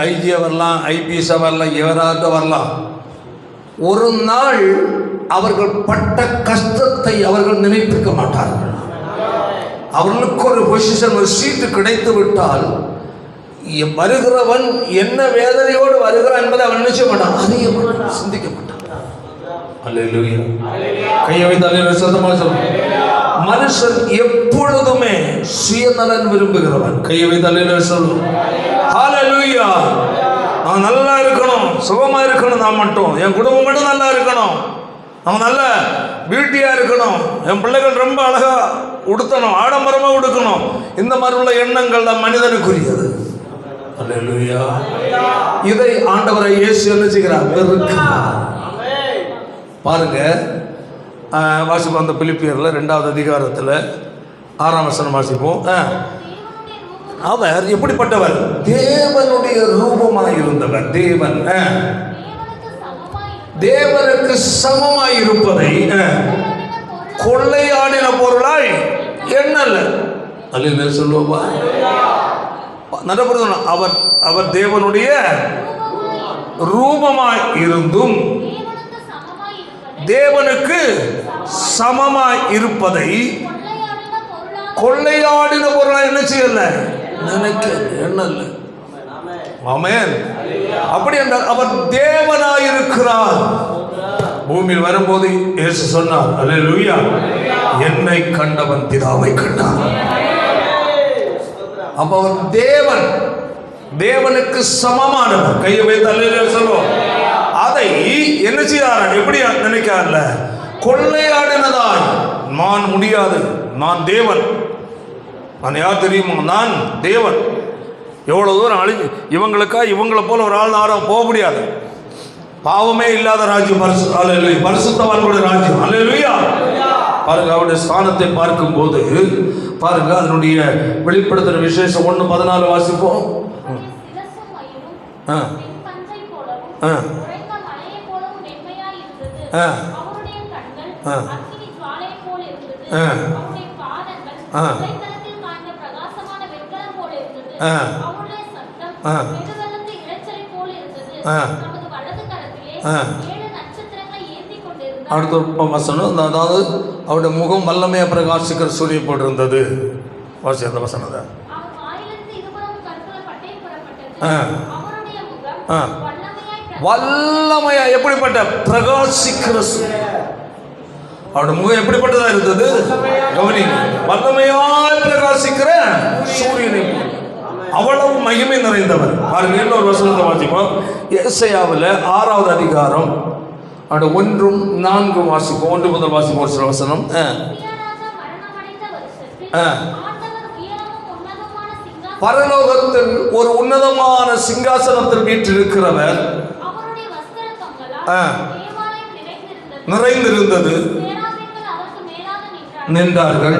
Speaker 1: ஐஜியை வரலாம், ஐபிஎஸ்ஸாக வரலாம், எவராக வரலாம். ஒரு நாள் அவர்கள் பட்ட கஷ்டத்தை அவர்கள் நினைப்பிருக்க மாட்டார்கள். அவர்களுக்கு ஒரு பொசிஷன், ஒரு சீட்டு கிடைத்து விட்டால் வருகிறவன் என்ன வேதனையோடு வருகிறான் என்பதை அவன் நினைச்ச மாட்டான், அறிய மாட்டான், சிந்திக்க மாட்டான். அல்லேலூயா. கையை வைத்து சத்தமாக சொல்லுங்க. மனுஷன் எப்பொழுதுமே சுயநலன் விரும்புகிறவன். கையை வைத்து சொல்லுங்க. ஹல்லேலூயா. நான் நல்லா இருக்கணும், சுகமா இருக்கணும், நான் மட்டும், என் குடும்பம் மட்டும் நல்லா இருக்கணும், நம்ம நல்ல பியூட்டியா இருக்கணும், என் பிள்ளைகள் ரொம்ப அழகா உடுத்தணும், ஆடம்பரமா உடுக்கணும், இந்த மாதிரி உள்ள எண்ணங்கள் தான் மனிதனுக்குரியது. அல்லேலூயா. இதை ஆண்டவரை இயேசு என்ன செய்கிறார்? வெறுக்கிறார். பாருங்க, வாசிப்போம். அந்த பிலிப்பியர்ல 2வது அதிகாரத்தில் 6ஆம் வசனம் வாசிப்போம். அவர் எப்படிப்பட்டவர்? தேவனுடைய ரூபமாய் இருந்தவர். தேவனுக்கு சமமாய் இருப்பதை கொள்ளையாடின பொருளாய் எண்ணல்ல. அல்ல சொல்லுவா. அவர் தேவனுடைய ரூபமாய் இருந்தும் தேவனுக்கு சமமாய் இருப்பதை கொள்ளையாடின பொருளாய் என்ன செய்யல, நினைக்க எண்ணல்ல. ஆமென். அப்படி என்றால் அவர் தேவனாயிருக்கிறார். பூமியில் வரும்போது இயேசு சொன்னார், அல்லேலூயா, என்னை கண்டவன் பிதாவை கண்டான். அப்ப அவர் தேவன், தேவனுக்கு சமமானவர். கையை வைத்து அல்லேலூயா சொல்லுவோம். அதை என்ன செய்தார்? எப்படி நினைக்கார்ல, கொள்ளையாடினதாய். நான் முடியாது, நான் தேவன். நான் யார் தெரியுமா? நான் தேவன். எவ்வளவு தூரம் இவங்களை போல ஒரு ஆள் யாரும் போக முடியாது. பாவமே இல்லாத ராஜ்யம் பரிசுத்தவான்களுடைய ராஜ்யம். அல்லேலூயா. பாருங்க, அவருடைய ஸ்தானத்தை பார்க்கும் போது பாருங்க, அதனுடைய வெளிப்படுத்துற விசேஷம் 1:14 வாசிப்போம். அடுத்த வசனம், அதாவது அவருடைய முகம் வல்லமையா பிரகாசிக்கிற சூரிய போட்டிருந்தது. வாசி அந்த வசனத்தை. வல்லமையா எப்படிப்பட்ட பிரகாசிக்கிற சூரியன். அவருடைய முகம் எப்படிப்பட்டதா இருந்தது? கவனிங்க, வல்லமையாய் பிரகாசிக்கிற சூரியனை அவ்வளவு மகிமை நிறைந்தவர். பாருங்க, இன்னொரு வசனத்தை வாசிப்போம். ஏசாயாவில் 6வது அதிகாரம் 1-4 வாசிப்போம். 1 முதல் வாசிப்போம். ஒரு சில வசனம். பரலோகத்தில் ஒரு உன்னதமான சிங்காசனத்தில் வீற்றிருக்கிறவர் நிறைந்திருந்தது. நின்றார்கள்.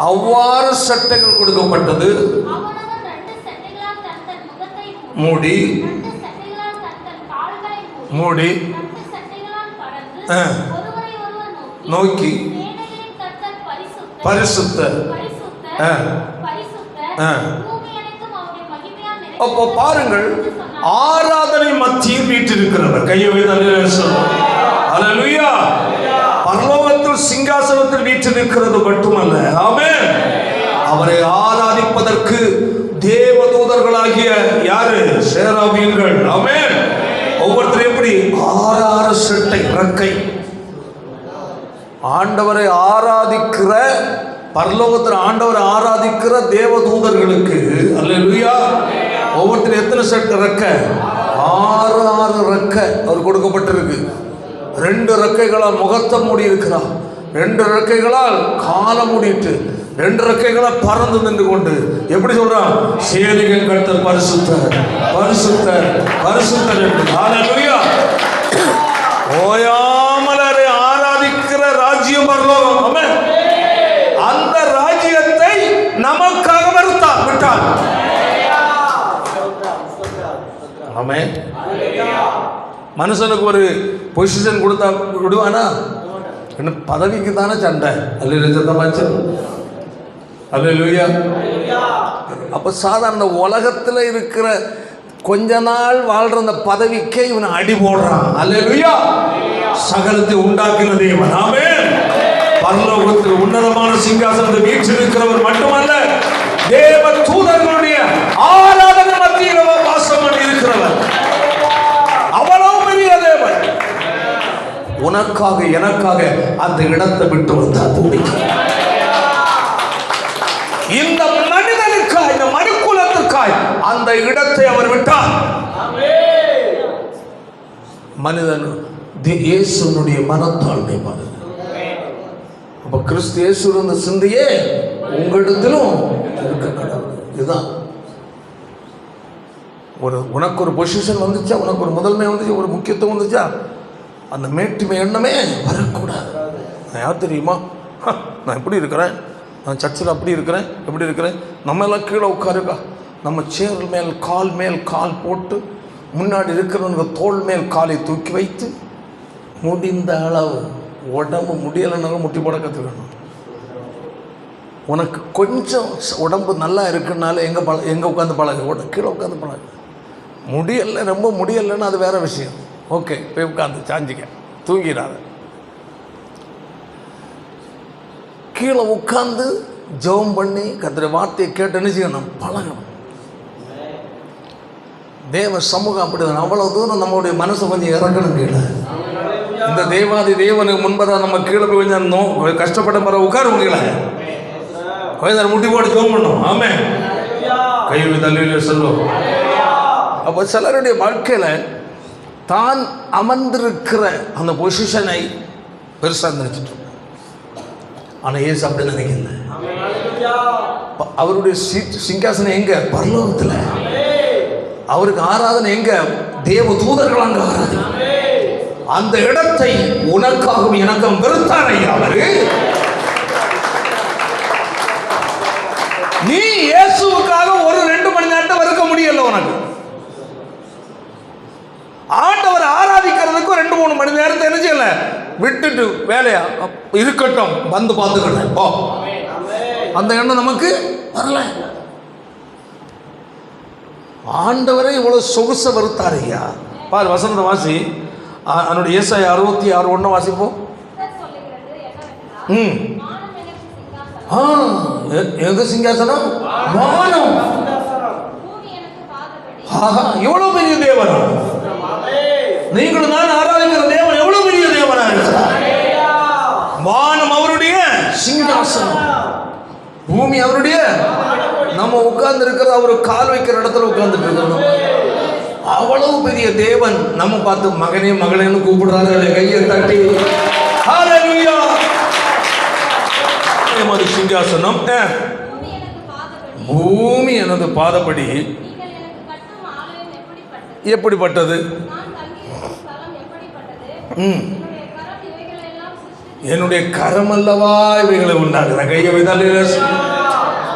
Speaker 1: அவ்வாறு சட்டைகள் கொடுக்கப்பட்டது. மூடி நோக்கி பரிசுத்த அப்போ பாருங்கள், ஆராதனை மத்தியில் வீற்றிருக்கிறவர். கையை வைத்து அல்லேலூயா. பரலோகத்தில் சிங்காசனத்தில் வீற்றிருக்கிறது மட்டுமல்ல, ஆமென், அவரை ஆராதிப்பதற்கு தேவதூதர்களாகிய யாரு? சேராபீன்கள். ஆமென். ஒவ்வொருத்தரும் எப்படி? 6 செட்டை ரெக்கை. ஆண்டவரை ஆராதிக்கிற, பரலோகத்தில் ஆண்டவரை ஆராதிக்கிற தேவதூதர்களுக்கு அல்லேலூயா ஒவ்வொருத்தரும் எத்தனை செட் ரெக்கை? 6 ரெக்கை அவர் கொடுக்கப்பட்டிருக்கு. 2 ரெக்கைகளால் முகத்தை மூடி இருக்கிறார், 2 ரெக்கைகளால் காலை மூடிட்டு, 2 ரெக்கைகளால் பறந்து நின்று கொண்டு எப்படி சொல்றான்? சேனைகள் கர்த்தர் பரிசுத்தர், பரிசுத்தர், பரிசுத்தர் என்று. ஹல்லேலூயா. ஓயாமலரை ஆராதிக்கிற ராஜ்யம் பரலோகம். ஆமென். அந்த ராஜ்யத்தை நமக்காக விட்டார். ஆமென். மனுஷனுக்கு ஒரு பொசிஷன் கொடுத்தா விடுவானா? என்ன பதவிக்கு தானே சண்டை. அல்லேலூயா. அப்ப சாதாரண உலகத்தில் இருக்கிற கொஞ்ச நாள் வாழ்ற அந்த பதவிக்கே இவனை அடி போடுறான். அல்லேலூயா. சகலத்தை உண்டாக்கின தேவன். ஆமென். பரலோகத்தில் உன்னதமான சிங்காசனத்தை வீற்றிருக்கிறவர் மட்டுமல்ல, தேவ தூதர்களுடைய ஆராதனை மத்தியில் வாசம் பண்ணி இருக்கிறவர். அவ்வளவு பெரிய தேவன் உனக்காக எனக்காக அந்த இடத்தை விட்டு வந்தார். இந்த மனிதனுக்காய், இந்த மனுக்குலத்திற்காய் அந்த இடத்தை அவர் விட்டார். மனிதன் இயேசுனுடைய மனத்தாழ்மை பாருங்க. அப்ப கிறிஸ்து இயேசு இருந்த சிந்தையே உங்களிடத்திலும் இருக்க கடவுள். இதுதான் உனக்கு ஒரு பொசிஷன் வந்துச்சா, உனக்கு ஒரு முதன்மை வந்துச்சு, ஒரு முக்கியத்துவம் வந்துச்சா, அந்த மேட்டுமை எண்ணமே வரக்கூடாது. நான் யார் தெரியுமா? நான் எப்படி இருக்கிறேன், நான் சர்ச்சில் அப்படி இருக்கிறேன், எப்படி இருக்கிறேன். நம்ம எல்லாம் கீழே உட்காருக்கா, நம்ம சேர் மேல் கால் போட்டு முன்னாடி இருக்கிறவங்க தோல் மேல் காலை தூக்கி வைத்து முடிந்த அளவு உடம்பு முடியலைன்னாலும் முட்டி போட கற்றுக்கணும். உனக்கு கொஞ்சம் உடம்பு நல்லா இருக்குன்னால எங்கே உட்காந்து பழகு, கீழே உட்காந்து பழகு. முடியலை, ரொம்ப முடியலைன்னு அது வேறு விஷயம். ஓகே, போய் உட்காந்து சாஞ்சிக்க, தூங்கிடாத. கீழே உட்காந்து ஜெபம் பண்ணி கர்த்தருடைய வார்த்தையை கேட்டு செய்யணும், பழகணும். தேவ சமூகம் அப்படிதான். அவ்வளவு தூரம் நம்மளுடைய மனசை கொஞ்சம் இறக்கணும் கீழே. இந்த தேவாதி தேவனுக்கு முன்பதாக நம்ம கீழே போய் கொஞ்சம் கஷ்டப்பட்ட பிறகு உட்காரும் கீழே கொஞ்சம் முட்டி போட்டு ஜெபம் பண்ணணும். ஆமே, கைவி தள்ளியில் சொல்லும். அப்போ சிலருடைய வாழ்க்கையில் தான் அமர்ந்திருக்கிற அந்த பொசிஷனை பெருசாக நினைச்சிட்டு, ஆனால் ஏசு அப்படி நினைக்கல. அவருடைய சிங்காசனம் எங்க? பரலோகத்தில். அவருக்கு ஆராதனை எங்க? தேவ தூதர்கள் அங்க ஆராதனை. அந்த இடத்தை உனக்காகவும் எனக்கும் வெறுத்தார் ஐயா அவரு. நீ இயேசுவுக்காக ஒரு 2 மணி நேரத்தை வெறுக்க முடியல. உனக்கு ஆண்டவர் ஆராதிக்கிறதுக்கு 2-3 மணி நேரத்தை என்ன செய்யல, விட்டுட்டு வேலையா இருக்கட்டும், வந்து பார்த்துக்கிட்டேன் போ, அந்த எண்ணம் நமக்கு வரல. ஆண்டவரை இவ்வளவு சொகுச வெறுத்தார் ஐயா. பாரு வசனத்தை வாசி, அவனுடைய ஏசாயா 66:1 வாசிப்போம். எங்க சிங்காசனம்? வானம். எவ்வளவு பெரிய தேவனா! நீங்களும் நான் ஆராதிக்கிற தேவன் எவ்வளவு பெரிய தேவனா இருக்கிறார். வானம் அவருடைய சிங்காசனம், பூமி அவருடைய. நம்ம உட்கார்ந்து இருக்கிற அவரு கால் வைக்கிற இடத்துல உட்கார்ந்துட்டு இருக்கணும். அவ்வளவு பெரிய தேவன் நம்ம பார்த்து மகனே மகளேன்னு கூப்பிடுறாங்க. கையை தட்டி ஹல்லேலூயா. சிங்காசனம், பூமி எனது பாதப்படி. எப்படிப்பட்டது? என்னுடைய கரம் அல்லவா இவைகளை உண்டாக்குற. கையை வைத்தால்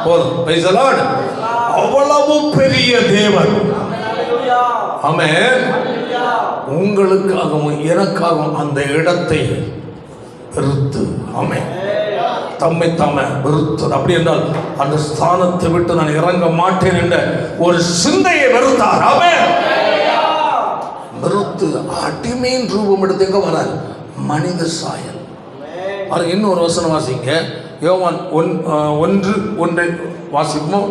Speaker 1: போதும். அவ்வளவு பெரிய தேவன். ஆமென். உங்களுக்காகவும் எனக்காகவும் அந்த இடத்தை பெருத்து. ஆமென். தம்மை தாமே வெறுத்தார். அப்படி என்றால் அந்த ஸ்தானத்தை விட்டு நான் இறங்க மாட்டேன் என்ற ஒரு சிந்தையை வெறுத்தார். ஆமென். வெறுத்து அடிமையின் ரூபம் எடுத்து எங்க வரார்? மனித சாயல். அது இன்னொரு வசனம் வாசிங்க. யோவான் 1:1 வாசிப்போம்.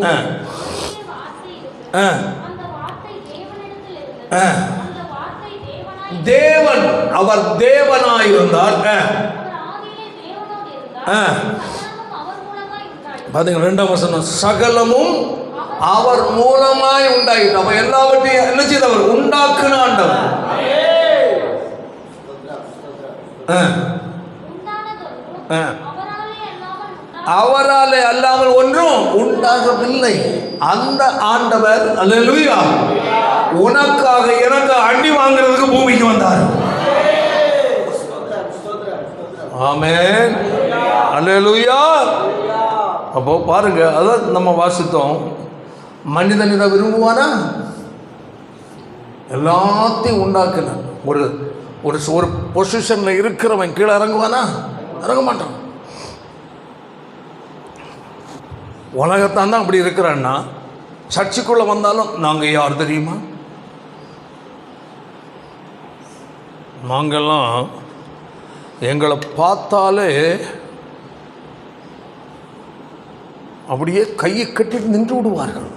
Speaker 1: தேவன், அவர் தேவனாயிருந்தார். பாத்தீங்க 2ஆம் வசனம், சகலமும் அவர் மூலமாய் உண்டாயிட்டு. அப்ப எல்லாவற்றையும் என்ன செய்தவர்? உண்டாக்குன ஆண்டவர். அவராலே அல்லாமல் ஒன்றும் உண்டாகவில்லை. அந்த ஆண்டவர் அல்லேலூயா உனக்காக எனக்கு அடி வாங்குறதுக்கு பூமிக்கு வந்தார். ஆமென். அல்லேலூயா. அப்போ பாருங்க, அதான் நம்ம வாசித்தோம். மனிதன் இதை விரும்புவானா? எல்லாத்தையும் உண்டாக்குன ஒரு ஒரு ஒரு பொசிஷன்ல இருக்கிறவன் கீழே இறங்குவானா? இறங்க மாட்டான். உலகத்தான் தான் அப்படி இருக்கிறான்னா, சர்ச்சுக்குள்ள வந்தாலும் நாங்கள் யார் தெரியுமா? நாங்கள்லாம் எங்களை பார்த்தாலே அப்படியே கையை கட்டிட்டு நின்று விடுவார்கள்.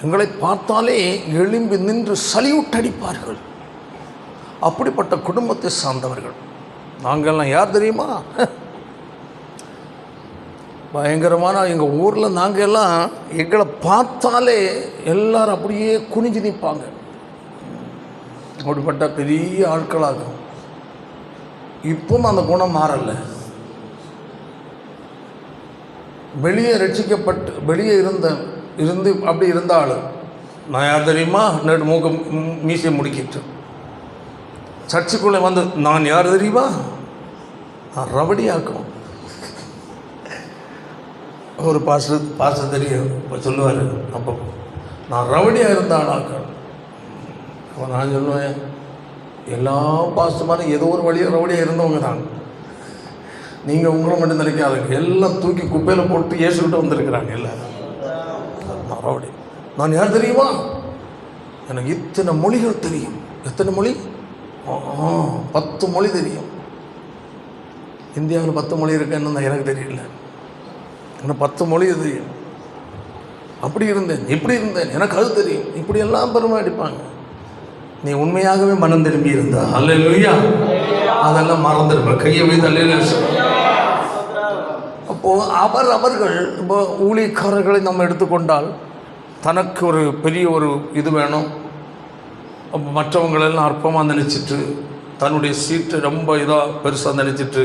Speaker 1: எங்களை பார்த்தாலே எழும்பி நின்று சல்யூட் அடிப்பார்கள். அப்படிப்பட்ட குடும்பத்தை சார்ந்தவர்கள் நாங்கள்லாம். யார் தெரியுமா? பயங்கரமான எங்கள் ஊரில் நாங்கள் எல்லாம் எங்களை பார்த்தாலே எல்லாரும் அப்படியே குனிஞ்சு நிற்பாங்க. அப்படிப்பட்ட பெரிய ஆட்களாகும். இப்பவும் அந்த குணம் மாறலை. வெளியே ரட்சிக்கப்பட்டு வெளியே இருந்து அப்படி இருந்தாலும் நான் யார் தெரியுமா? நேற்று மூக்க மீசை முடிக்கிட்டு சர்ச்சுக்குள்ளே வந்து நான் யார் தெரியுமா? நான் ரவடியாக்கும். ஒரு பாஸ்டர் தெரியும் இப்போ சொல்லுவார். அப்போ நான் ரவடியாக இருந்த ஆளாக்க. அப்போ நான் சொல்லுவேன், எல்லா பாஸ்டர்மாரும் ஏதோ ஒரு வழியாக ரவடியாக இருந்தவங்க தான். நீங்கள் உங்களை மட்டும் நினைக்காதுங்க. எல்லாம் தூக்கி குப்பையில் போட்டு ஏசுக்கிட்டு வந்திருக்கிறாங்க எல்லாரும். நான் ரவடி. நான் யார் தெரியுமா? எனக்கு இத்தனை மொழிகள் தெரியும். எத்தனை மொழி? 10 மொழி தெரியும். இந்தியாவில் 10 மொழி இருக்குன்னு எனக்கு தெரியல. எனக்கு 10 மொழி தெரியும். அப்படி இருந்தேன், இப்படி இருந்தேன், எனக்கு அது தெரியும். இப்படி எல்லாம் பெருமை அடிப்பாங்க. நீ உண்மையாகவே மனம் திரும்பி இருந்தா அல்லேலூயா அதெல்லாம் மறந்துருப்ப. கையை வைத்து அல்லேலூயா. அப்போது அவர்கள் இப்போ ஊழியக்காரர்களை நம்ம எடுத்துக்கொண்டால் தனக்கு ஒரு பெரிய ஒரு இது வேணும். அப்போ மற்றவங்களெல்லாம் அற்பமாக நினச்சிட்டு தன்னுடைய சீட்டை ரொம்ப இதாக பெருசாக நினச்சிட்டு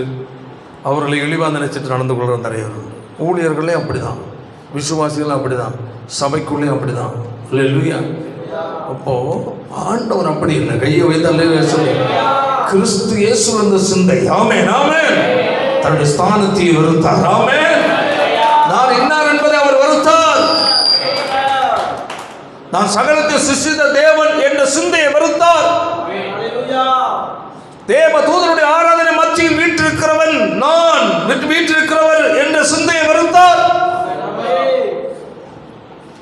Speaker 1: அவர்களை இழிவாக நினச்சிட்டு நடந்து கொள்கிற நிறைய ஊழியர்களே அப்படி தான், விசுவாசிகளும் அப்படி தான், சபைக்குள்ளேயும் அப்படி தான். அல்லேலூயா. அப்போது ஆண்டவர் அப்படி இல்லை. கையை வைத்து அல்லேலூயா சொல்லி கிறிஸ்து இயேசு இருந்த சிந்தை. ஆமென் ஆமென். தன்னுடைய ஸ்தானத்தை வெறுத்தார். ஆமென். நான் இன்னார் என்பதை அவர் வெறுத்தார். நான் சகலத்தை சிருஷ்டித்த தேவன் என்ற சிந்தையை வெறுத்தார். தேவ தூதருடைய ஆராதனை மத்தியில் வீற்றிருக்கிறவன் நான் வீற்றிருக்கிறவர் என்ற சிந்தையை வெறுத்தார்.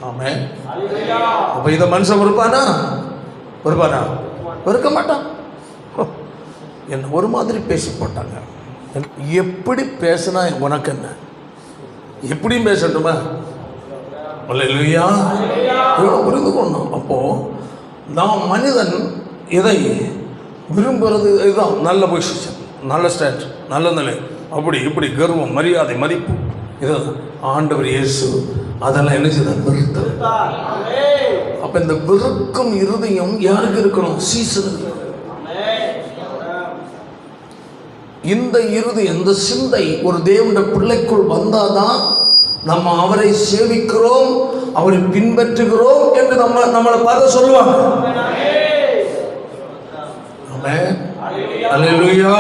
Speaker 1: ஆமென். அப்ப இதை மனுஷன் வெறுப்பானா? வெறுக்க மாட்டான். என்ன ஒரு மாதிரி பேசி போட்டாங்க. எப்படி பேசினா உனக்கு என்ன? எப்படியும் பேசட்டுமா? அல்லேலூயா. புரிந்து கொள்ளணும். அப்போ நாம் மனிதன் இதை விரும்புறது இதுதான். நல்ல பொசிஷன், நல்ல ஸ்டேட், நல்ல நிலை, அப்படி இப்படி கர்வம், மரியாதை, மதிப்பு, இதுதான். ஆண்டவர் இயேசு அதெல்லாம் என்ன செய்தார்? வெறுத்தார். அப்ப இந்த வெறுக்கும் இருதயம் யாருக்கு இருக்கணும்? சீசனுக்கு. இந்த இருதயம், இந்த சிந்தை ஒரு தேவனுடைய பிள்ளைக்குள் வந்தாதான் நம்ம அவரை சேவிக்கிறோம், அவரை பின்பற்றுகிறோம் என்று நம்மளை பார்த்து சொல்லுவாங்க. அல்லேலூயா.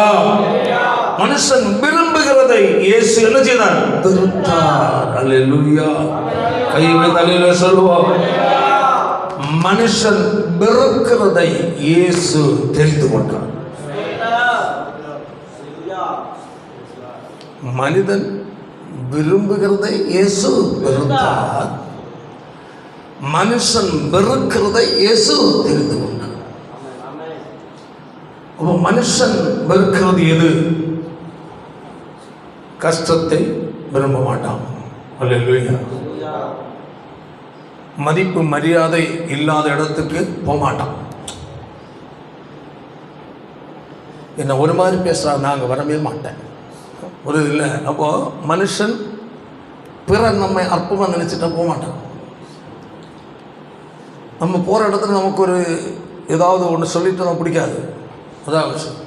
Speaker 1: மனுஷன் விரும்புகிறதை இயேசு என்ன செய்தார்? வெறுத்தார். அல்லேலூயா. கையை வைத்து அல்லேலூயா சொல்லுவோம். மனுஷன் வெறுக்கிறதை இயேசு தெரிந்து கொண்டார். மனிதன் விரும்புகிறதை இயேசு வெறுத்தார், மனுஷன் வெறுக்கிறதை இயேசு தெரிந்து கொண்டார். அப்போ மனுஷன் வெறுக்கிறது எது? கஷ்டத்தை விரும்ப மாட்டான். அல்லேலூயா. மதிப்பு மரியாதை இல்லாத இடத்துக்கு போக மாட்டான். என்ன ஒரு மாதிரி பேசுகிறா, நாங்கள் வரவே மாட்டேன் ஒரு இல்லை. அப்போது மனுஷன் பிறர் நம்மை அற்பமாக நினச்சிட்டா போக மாட்டான். நம்ம போகிற இடத்துல நமக்கு ஒரு ஏதாவது ஒன்று சொல்லிட்டு நம்ம பிடிக்காது, அதான் விஷயம்.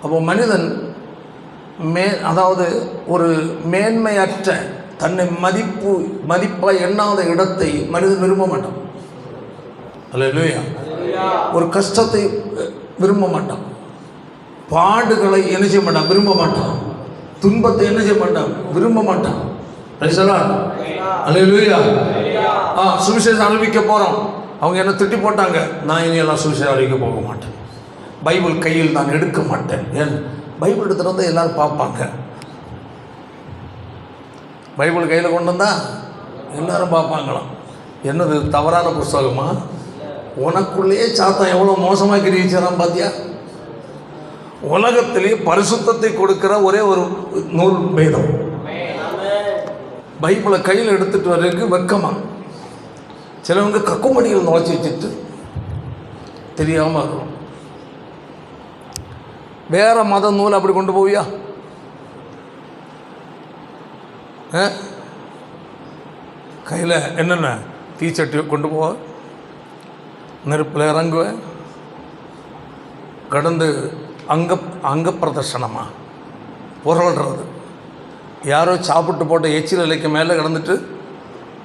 Speaker 1: அப்போது மனிதன் அதாவது ஒரு மேன்மையற்ற தன்னை மதிப்பாக எண்ணாத இடத்தை மனிதன் விரும்ப மாட்டான். அல்லேலூயா. ஒரு கஷ்டத்தை விரும்ப மாட்டான், பாடுகளை என்ன செய்ய மாட்டான், விரும்ப மாட்டான், துன்பத்தை என்ன செய்ய மாட்டான், விரும்ப மாட்டான். அல்லேலூயா. சுவிசேஷம் அறிவிக்க போகிறோம், அவங்க என்ன திட்டி போட்டாங்க, நான் இனியெல்லாம் சுவிசேஷம் அறிவிக்க போக மாட்டேன், பைபிள் கையில் நான் எடுக்க மாட்டேன். ஏன்? பைபிள் எடுத்துகிட்டு வந்து எல்லோரும் பார்ப்பாங்க. பைபிள் கையில் கொண்டு வந்தால் எல்லோரும் பார்ப்பாங்களாம். என்னது தவறான புஸ்தகமா? உனக்குள்ளேயே சாத்தான் எவ்வளோ மோசமாக கிரிச்சாராம் பார்த்தியா? உலகத்திலேயே பரிசுத்தத்தை கொடுக்கிற ஒரே ஒரு நூல் வேதம். பைபிளை கையில் எடுத்துகிட்டு வர்றதுக்கு வெக்கமா? சிலவங்க கக்குமடியில் நுழைச்சி வச்சுட்டு தெரியாமல் இருக்கும். வேறு மத நூல் அப்படி கொண்டு போவியா? கையில் என்னென்ன தீச்சட்டி கொண்டு போவ, நெருப்பில் இறங்குவேன், கடந்து அங்க பிரதர்ஷனமா புரள்றது. யாரோ சாப்பிட்டு போட்ட எச்சில் இலைக்கு மேலே கிடந்துட்டு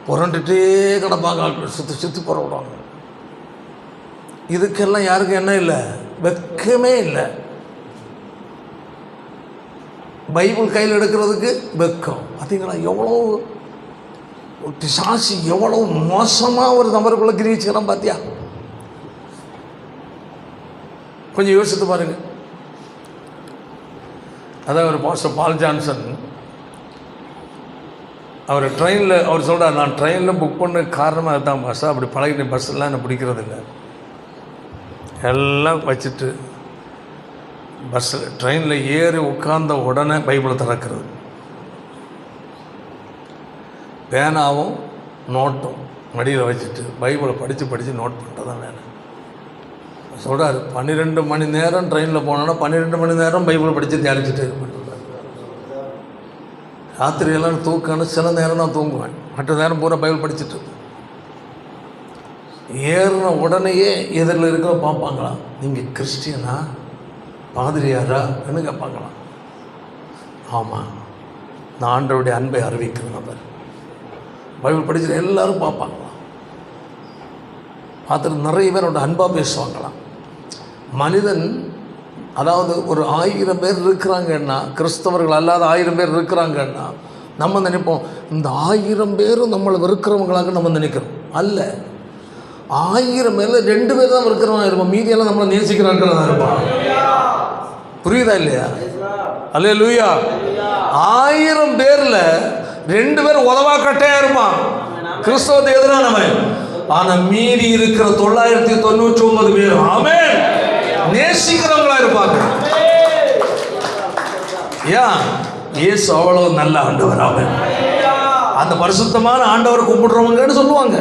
Speaker 1: புரண்டுட்டே கிடப்பாங்க, ஆட்கள் சுற்றி புறவிடுவாங்க. இதுக்கெல்லாம் யாருக்கும் என்ன இல்லை, வெக்கமே இல்லை. பைபிள் கையில் எடுக்கிறதுக்கு வெக்கம். பார்த்தீங்களா எவ்வளோ பிசாசு எவ்வளோ மோசமாக ஒரு நபருக்குள்ளே கிரகிச்சுக்கிறான் பார்த்தியா? கொஞ்சம் யோசித்து பாருங்கள். அதான் ஒரு பாஸ்டர் பால் ஜான்சன், அவர் ட்ரெயினில் அவர் சொல்கிறார், நான் ட்ரெயினில் புக் பண்ண காரணமாக அதுதான் பாஸ்டர், அப்படி பழகின பஸ்ஸெல்லாம் என்ன பிடிக்கிறது இல்லை, எல்லாம் வச்சுட்டு பஸ்ஸில் ட்ரெயினில் ஏறி உட்கார்ந்த உடனே பைபிளை திறக்கிறது, பேனாவும் நோட்டும் மடியில் வச்சுட்டு பைபிளை படித்து நோட் பண்ணுறது தான் வேணும். சொல்கிறார், 12 மணி நேரம் ட்ரெயினில் போனோன்னா 12 மணி நேரம் பைபிளை படித்து தியானிச்சுட்டு இருப்பேன். ராத்திரியெல்லாம் தூக்கணும், சில நேரம் தான் தூங்குவேன், மற்ற நேரம் பூரா பைபிள் படிச்சுட்டு. ஏறின உடனேயே எதிரில் இருக்கிற பார்ப்பாங்களா, நீங்கள் கிறிஸ்டியனா பாதிரியாரா என்ன கேட்பாங்களாம். ஆமாம், நான் ஆண்டவருடைய அன்பை அறிவிக்கிற நபர். பைபிள் படிச்சுட்டு எல்லோரும் பார்ப்பாங்களாம், பார்த்துட்டு நிறைய பேரோட அன்பாக பேசுவாங்களாம். மனிதன் அதாவது ஒரு 1000 பேர் இருக்கிறாங்கன்னா, கிறிஸ்தவர்கள் அல்லாத 1000 பேர் இருக்கிறாங்கன்னா, நம்ம நினைப்போம் இந்த 1000 பேரும் நம்மளை வெறுக்கிறவங்களாக நம்ம நினைக்கிறோம். அல்ல, 1000 பேரில் 2 பேர் தான் வெறுக்கிறவங்க இருப்போம், மீதியெல்லாம் நம்மளை நேசிக்கிறாங்க தான் இருப்பான். புரியுதா இல்லையா? அல்லேலூயா. 1000 பேரில் 2 பேர் உதவாக்கட்டையாக இருப்பான், கிறிஸ்தவத்துக்கு எதிரானவன். ஆனால் மீதி இருக்கிற 999 பேர் ஆமென் நேசிக்கிறவங்களா இருப்பாங்க. ஏன்? இயேசு அவ்வளவு நல்ல ஆண்டவர். அவன் அந்த பரிசுத்தமான ஆண்டவரை கூப்பிடுறவங்கன்னு சொல்லுவாங்க.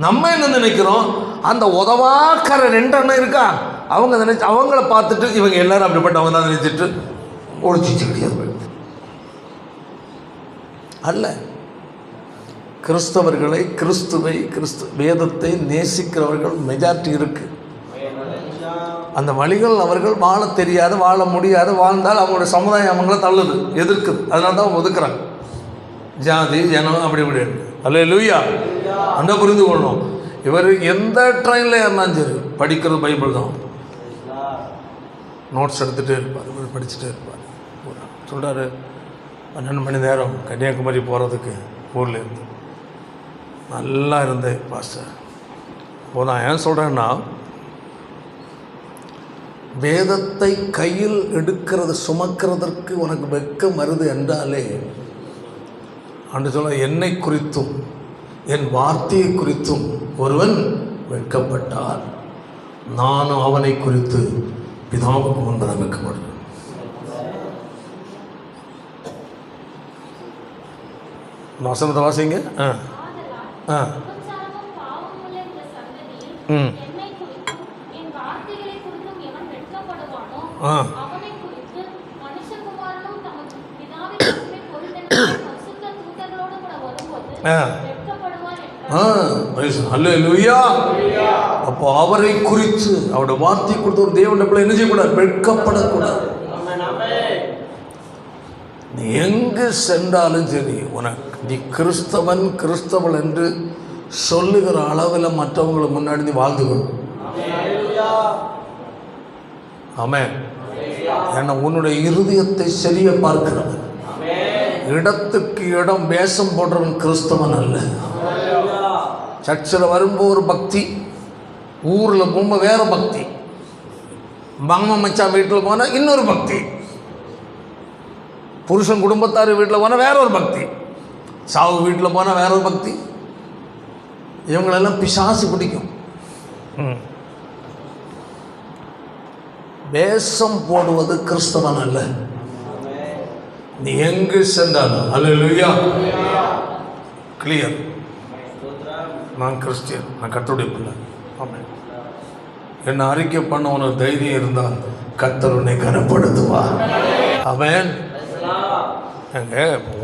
Speaker 1: நம்ம என்ன நினைக்கிறோம், அந்த உதவாக்கிற 2 அண்ணன் இருக்கா, அவங்க அவங்கள பார்த்துட்டு இவங்க எல்லாரும் அப்படிப்பட்டவங்க தான் நினைச்சிட்டு ஒழிச்சிச்சு கிடையாது. அல்ல, கிறிஸ்தவர்களை கிறிஸ்து வேதத்தை நேசிக்கிறவர்கள் மெஜாரிட்டி இருக்குது. அந்த வழிகள் அவர்கள் வாழ தெரியாது, வாழ முடியாது, வாழ்ந்தால் அவங்களுடைய சமுதாயம் அவங்கள தள்ளுது, எதிர்க்குது. அதனால தான் அவங்க ஒதுக்குறாங்க. ஜாதி ஜனம் அப்படி இப்படி. அல்லேலூயா. அந்த புரிந்து கொள்ளணும். இவர் எந்த ட்ரெயினில் ஏறினாலும் சரி படிக்கிறது பைபிள் தான். நோட்ஸ் எடுத்துகிட்டே இருப்பார், படிச்சுட்டே இருப்பார். சொல்கிறார், 12 மணி நேரம் கன்னியாகுமரி போகிறதுக்கு ஊரில் இருந்து நல்லா இருந்தேன் பாஸ்டர். இப்போ நான் ஏன் சொல்கிறேன்னா, வேதத்தை கையில் எடுக்கிறது, சுமக்கிறதற்கு உனக்கு வெட்கம் வருது என்றாலே அன்று சொல்ல, என்னை குறித்தும் என் வார்த்தையை குறித்தும் ஒருவன் வெட்கப்பட்டால் நானும் அவனை குறித்து பிதாவுக்கு முன்பதாக வெட்கப்படுவேன். வசனத்தை வாசிங்க. அல்லேலூயா. அப்போ அவரை குறித்து, அவருடைய வார்த்தை கொடுத்த ஒரு தேவனுடைய பிள்ளை என்ன செய்யக்கூடாது? வெட்கப்படக்கூடாது. நீ எங்கு சென்றாலும் சரி, உனக்கு நீ கிறிஸ்தவன் கிறிஸ்தவள் என்று சொல்லுகிற அளவில் மற்றவங்களை முன்னாடி நீ வாழ்ந்துக்கணும். ஆமென். ஏன்னா உன்னுடைய இருதயத்தை சரியா பார்க்கிறவன், இடத்துக்கு இடம் வேஷம் போடுறவன் கிறிஸ்தவன் அல்ல. சர்ச்சில் வரும்போது ஒரு பக்தி, ஊரில் போகும்போது வேற பக்தி, மாமா மச்சான் வீட்டில் போனால் இன்னொரு பக்தி, புருஷன் குடும்பத்தார் வீட்டில் போனால் வேற ஒரு பக்தி, சாவு வீட்டில் போனால் வேற ஒரு பக்தி. இவங்களெல்லாம் பிசாசு பிடிக்கும். வேஷம் போடுவது கிறிஸ்தவன் அல்ல. நீ எங்கு சென்றாலும் அல்லேலூயா. கிளியர். நான் கிறிஸ்டியன், நான் கர்த்தருடைய பிள்ளை. ஆமென். என்னை அறிக்கை பண்ண உனக்கு தைரியம் இருந்தால் கர்த்தர் உன்னை கனப்படுத்துவார். ஆமென். எங்க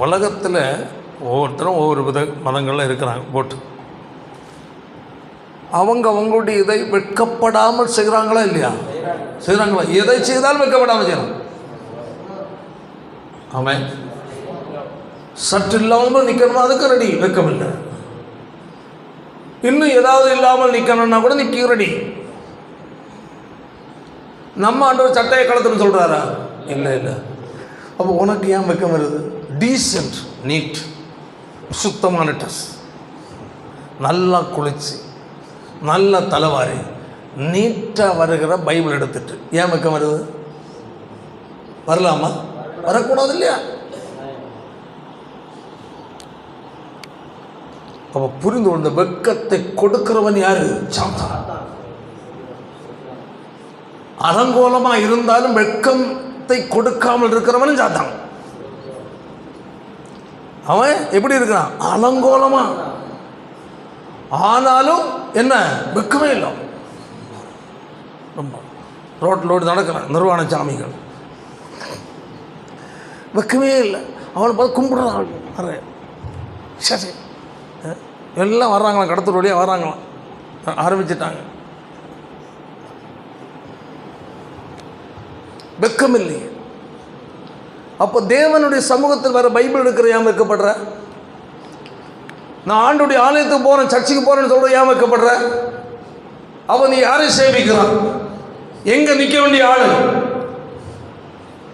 Speaker 1: உலகத்தில் ஒவ்வொருத்தரும் ஒவ்வொரு வித மதங்களில் இருக்கிறாங்க போட்டு, அவங்க அவங்களுடைய இதை வெட்கப்படாமல் செய்கிறாங்களா இல்லையா? செய்கிறாங்களா? எதை செய்தாலும் வெட்கப்படாமல் செய்யணும். ஆமென். சற்று இல்லாமல் நிற்கணுமா? அதுக்கு ரெடி, வெட்கம் இல்லை. இன்னும் ஏதாவது இல்லாமல் நிற்கணும்னா கூட நிற்க ரெடி. நம்ம ஆண்டவர் சட்டையை கலத்துன்னு சொல்கிறாரா? இல்லை இல்லை. அப்போ உனக்கு ஏன் வெட்கம் வருது? டீசென்ட், நீட், சுத்தமான ட்ரெஸ், நல்லா குளிச்சு, நல்ல தலைவாரி, நீட்டாக வருகிற பைபிள் எடுத்துட்டு ஏன் வெட்கம் வருது? வரலாமா? வரக்கூடாது இல்லையா? அப்போ புரிந்து கொண்ட வெட்கத்தை கொடுக்கிறவன் யாரு? சாத்தான். அலங்கோலமா இருந்தாலும் வெட்கத்தை கொடுக்காமல் இருக்கிறவனும் சாத்தான். அவன் எப்படி இருக்கிறான்? அலங்கோலமா, ஆனாலும் என்ன வெட்கமே இல்லை. ரொம்ப ரோட்டிலோடு நடக்கிறான் நிர்வாண சாமிகள், வெட்கமே இல்லை. அவனை பார்த்து கும்பிடுறான். சரி, எல்லாம் வர்றாங்களாம், கடத்தல் வழியாக வர்றாங்களாம், ஆரம்பிச்சிட்டாங்க. வெட்கம் இல்லையே. அப்போ தேவனுடைய சமூகத்தில் வர பைபிள் எடுக்கிற ஏன் வைக்கப்படுற? நான் ஆண்டுடைய ஆலயத்துக்கு போகிறேன், சர்ச்சுக்கு போகிறேன்னு சொல்கிற ஏன் வைக்கப்படுற? அவன் நீ யாரை சேவிக்கிறான்? எங்கே நிற்க வேண்டிய ஆளு?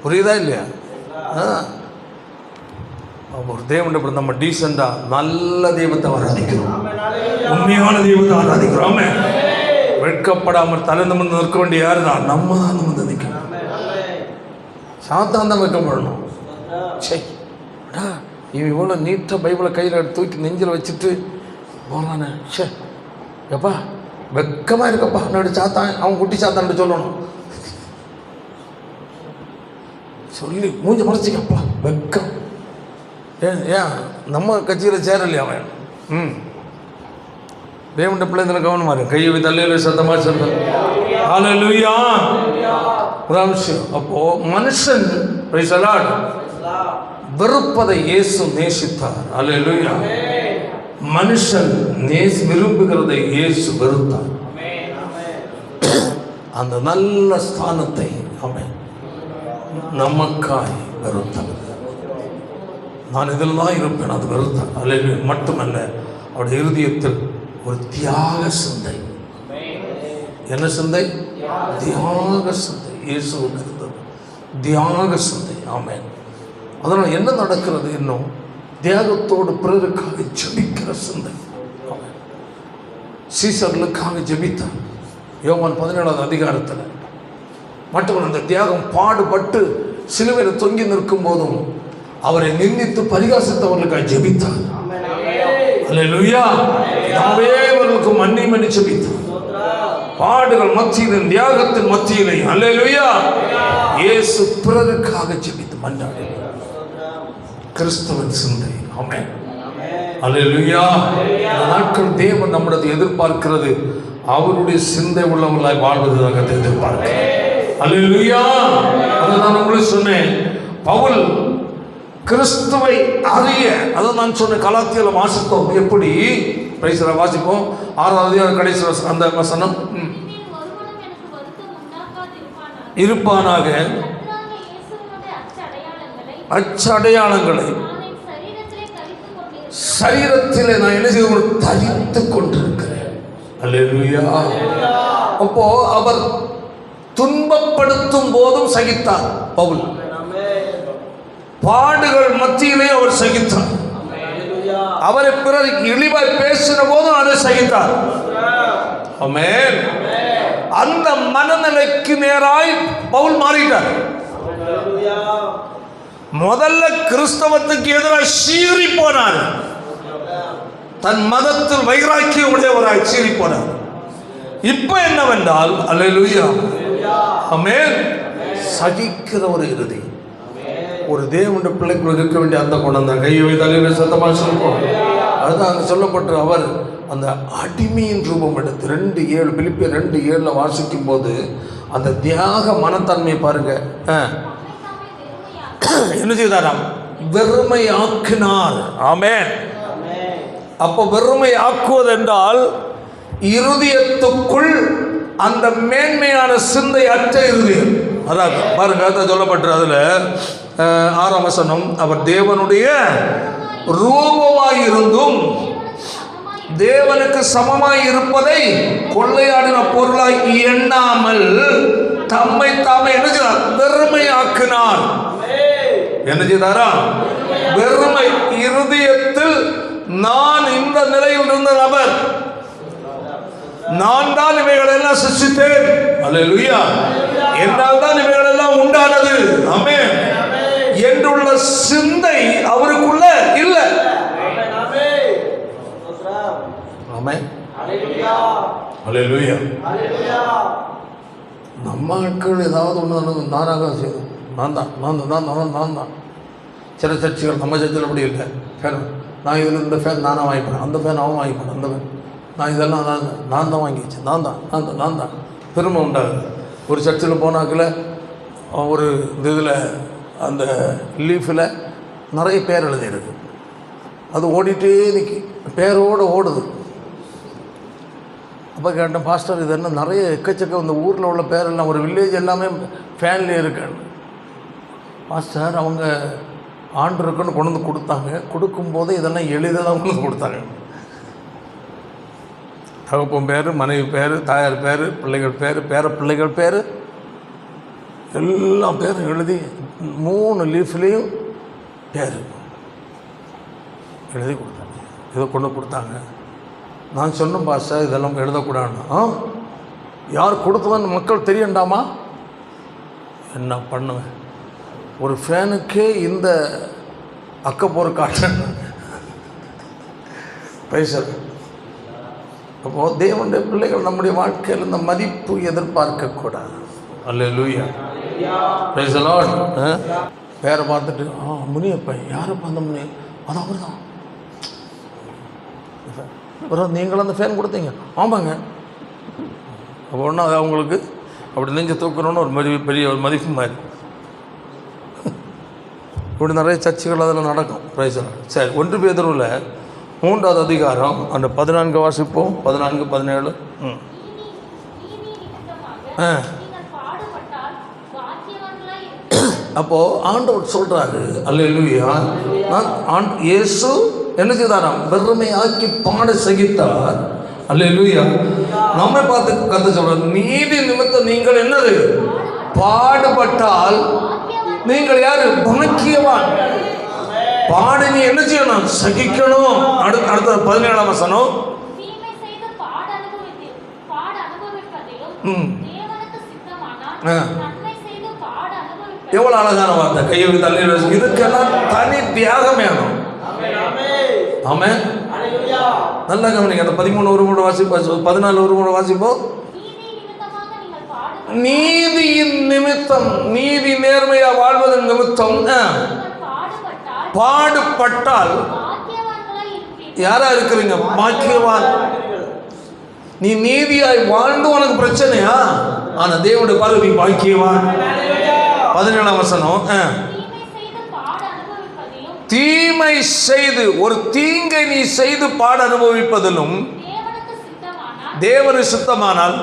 Speaker 1: புரியுதா இல்லையா? ஒரு தேவனுடைய நம்ம டீசெண்டாக நல்ல தெய்வத்தை ஆராதிக்கிறோம், உண்மையான தெய்வத்தை ஆராதிக்கிறோம். வெட்கப்படாமல் தலை நிமிர்ந்து நிற்க வேண்டிய யாரு தான்? நம்ம தான் நிமிர்ந்து நிற்கணும். சாத்தான் தான் வெட்கப்படணும். சரி, இவன் இவ்வளோ நீட்டாக பைபிளை கையில் தூக்கி நெஞ்சில் வச்சுட்டு போகிறானே, சே எப்பா வெக்கமாக இருக்கப்பா, என்னோட சாத்தான், அவன் குட்டி சாத்தான்னு சொல்லணும். சொல்லி மூஞ்சி மறைச்சிக்கப்பா, வெக்கம். ஏன் நம்ம கட்சியில் சேரலையா அவன்? தேவனுடைய பிள்ளைங்களை கவனமா இருக்கு. கையை வைத்து அல்லேலூயா சத்தமாக சொல்லுங்க. ஹல்லேலூயா. அப்போ மனுஷன் வெறுப்பதை இயேசு நேசித்தார். அல்லேலூயா. மனுஷன் விரும்புகிறதை இயேசு வெறுத்தார். அந்த நல்ல ஸ்தானத்தை அவன் நமக்காய் வெறுத்தார். நான் இதில் தான் இருப்பேன், அது வெறுத்தார். அல்லேலூயா. மட்டுமல்ல, அவருடைய இருதயத்தில் ஒரு தியாக சிந்தை. என்ன சிந்தை? தியாக சிந்தை. இயேசுவுக்கு இருந்தது தியாக சிந்தை. ஆமென். அதனால் என்ன நடக்கிறது? இன்னும் தியாகத்தோடு பிறருக்காக ஜெபிக்கிற சிந்தை. சீசர்களுக்காக ஜெபித்தார். யோவான் 17வது அதிகாரத்தில் மற்றவர்கள் அந்த தியாகம் பாடுபட்டு சிலுவையில் தொங்கி நிற்கும் போதும் அவரை நிந்தித்து பரிகாசித்தவர்களுக்காக ஜெபித்தார். அல்லேலூயா. அவர்களுக்கு மன்னி ஜெபித்தார். பாடுகள் மத்தியிலும் தியாகத்தின் மத்தியிலே அல்லேலூயா இயேசு பிறருக்காக ஜெபித்து மன்றாடி கிறிஸ்துவின் சிந்தை. ஆமென். அல்லேலூயா. நாட்கள் தேவன் நம்முடைய எதிர்பார்க்கிறது அவருடைய சிந்தை உள்ளவர்களாய் வாழ்வதாக எதிர்பார்க்கிறேன். அல்லேலூயா. அதை நான் உங்களுக்கு சொன்னேன். பவுல் கிறிஸ்துவை அறிய, அதை நான் சொன்ன கலாத்தியில வாசித்தோம். எப்படி வாசிப்போம் 6வது அதிகாரம் கடைசி அந்த வசனம், இருப்பானாக அச்சடையாளங்களை சரீரத்திலே நான் என்ன செய்து தரித்துக் கொண்டிருக்கிறேன். அல்லேலூயா. அப்போ அவர் துன்பப்படுத்தும் போதும் சகித்தார். பவுல் பாடுகள் மத்தியிலே அவர் சகித்தார். அவரை பிறர் இழிவாய் பேசின போதும் அதை சகித்தார். ஆமென். அந்த மனநிலைக்கு நேராய் பவுல் மாறிட்டார். முதல்ல கிறிஸ்தவத்துக்கு எதிராக சீறி போனார். தன் மதத்தில் வைராக்கியம் உடையவராய் சீறி போனார். இப்ப என்னவென்றால் அல்லேலூயா ஆமென், சகிக்கிற ஒரு இறுதி. ஒரு தேவனுடைய பிள்ளைக்குள்ள இருக்க வேண்டிய அந்த குணம் தான். கையை வைத்தாலே சத்தமாக சொல்லுவோம். அதுதான் அங்கே சொல்லப்பட்டு அவர் அந்த அடிமையின் ரூபம் எடுத்து 2:7 பிலிப்பியர் 2:7 வாசிக்கும் போது அந்த தியாக மனத்தன்மையை பாருங்க. என்ன செய்தாராம்? வெறுமை ஆக்கினார். ஆமென். அப்போ வெறுமை ஆக்குவது என்றால் இருதயத்துக்குள் அந்த மேன்மையான சிந்தை அற்ற இருதயம். அதாவது பாருங்க, அதான் சொல்லப்பட்டு அதில் 6ஆம் வசனம், அவர் தேவனுடைய ரூபமாயிருந்தும் தேவனுக்கு சமமாய் இருப்பதை கொள்ளையாடின பொருளாய் எண்ணாமல் தம்மை தாமே என்ன செய்தார்? வெறுமை ஆக்கினார். என்ன செய்தாரா? வெறுமை. இருதயத்தில் நான் இந்த நிலையில் இருந்த நபர், நான் தான் இவைகள் எல்லாம் சிருஷ்டித்தேன். அல்லேலூயா. என்னால் தான் இவைகள் எல்லாம் உண்டானது. ஆமென் என்றுள்ள சிந்தை அவருக்குள்ள இல்லை. ஆமென். அல்லேலூயா. நம்ம ஆட்கள் ஏதாவது ஒன்று நானாக செய்யும். நான் தான் சில சர்ச்சைகள் நம்ம சர்ச்சையில் அப்படி இல்லை. ஃபேன் நான் இதில் இந்த ஃபேன் நானாக வாங்கிப்பேன், அந்த ஃபேன் அவன் வாங்கிப்பேன், அந்த ஃபேன் நான் இதெல்லாம் நான் தான் வாங்கி வச்சேன், நான் தான் பெருமை உண்டாகுது. ஒரு சர்ச்சில் போனாக்கில் ஒரு இதில் அந்த லீஃபில் நிறைய பேர் எழுதியிருக்கு. அது ஓடிட்டே நிற்கி பேரோடு ஓடுது. அப்போ கேட்டேன், பாஸ்டர் இது என்ன நிறைய எக்கச்சக்க இந்த ஊரில் உள்ள பேரெல்லாம் ஒரு வில்லேஜ் எல்லாமே ஃபேன்லேயே இருக்காங்க. பாஸ்டர் அவங்க ஆண்டருக்குன்னு கொண்டு வந்து கொடுத்தாங்க. கொடுக்கும்போது இதெல்லாம் எளிதாக கொண்டு வந்து கொடுத்தாங்க. தகப்பன் பேர், மனைவி பேர், தாயார் பேர், பிள்ளைகள் பேர், பேர பிள்ளைகள் பேர், எல்லா பேரும் எழுதி 3 லீஃப்லேயும் பேர் எழுதி கொடுத்தாங்க. இதை கொண்டு கொடுத்தாங்க. நான் சொன்னேன், பாஸ்டர் இதெல்லாம் எழுதக்கூடாதுன்னா, யார் கொடுத்ததான்னு மக்கள் தெரியண்டாமா? என்ன பண்ணுவேன்? ஒரு ஃபேனுக்கே இந்த அக்கப்போர் காட்டுறேன் பேசுகிறேன். அப்போது தேவனுடைய பிள்ளைகள் நம்முடைய வாழ்க்கையில் இந்த மதிப்பு எதிர்பார்க்கக்கூடாது. அல்லேலூயா. Praise the Lord. பேரை பார்த்துட்டு முனியப்பன் யாரப்பா அந்த முனிய? அது அவர் தான். அப்புறம் நீங்களும் அந்த ஃபேன் கொடுத்தீங்க? ஆமாங்க. அப்போ ஒன்றும் அது அவங்களுக்கு அப்படி நெஞ்சு தூக்கணும்னு ஒரு பெரிய ஒரு மதிப்பு மாதிரி. இப்படி நிறைய சர்ச்சைகள் அதில் நடக்கும். Price the Lord. சரி, 1 பேதுருவில் 3வது அதிகாரம் அந்த 14 வாசிப்போம். 14, 17. அப்போது ஆண்டவர் சொல்கிறாரு, அல்லேலூயா, இயேசு என்ன செய்தாராம்? வெறுமை ஆக்கி பாட சகித்தார். அல்லேலூயா. நம்மை பார்த்து கதை சொல்கிறார், நீதி நிமித்தம் நீங்கள் என்னது பாடுபட்டால் நீங்கள் யாரு? பாக்கியவான். பாடு நீ என்ன செய்யணும்? சகிக்கணும். அடுத்த 17ஆம் வசனம், எவ்வளவு அழகான வார்த்தை. கையை தள்ளி இதுக்கெல்லாம் தனி தியாகம் வேணும். ஆமென். நல்லா கவனிங்க. அந்த 13 ஒரு கூட வாசிப்போம், 14 ஒரு கூட வாசிப்போம். நீதியின் நிமித்தம், நீதி நேர்மையா வாழ்வதன் நிமித்தம் பாடுபட்டால் யாரா இருக்கிறீங்க? பாக்கியவான். நீ நீதியாய் வாழ்ந்து உனக்கு பிரச்சனையா? ஆனா தேவனுடைய பார்வை நீ பாக்கியவான். 17ஆம் வசனம். தீமை செய்து, ஒரு தீங்கை நீ செய்து பாட அனுபவிப்பதிலும் தேவனுக்கு சித்தமானால்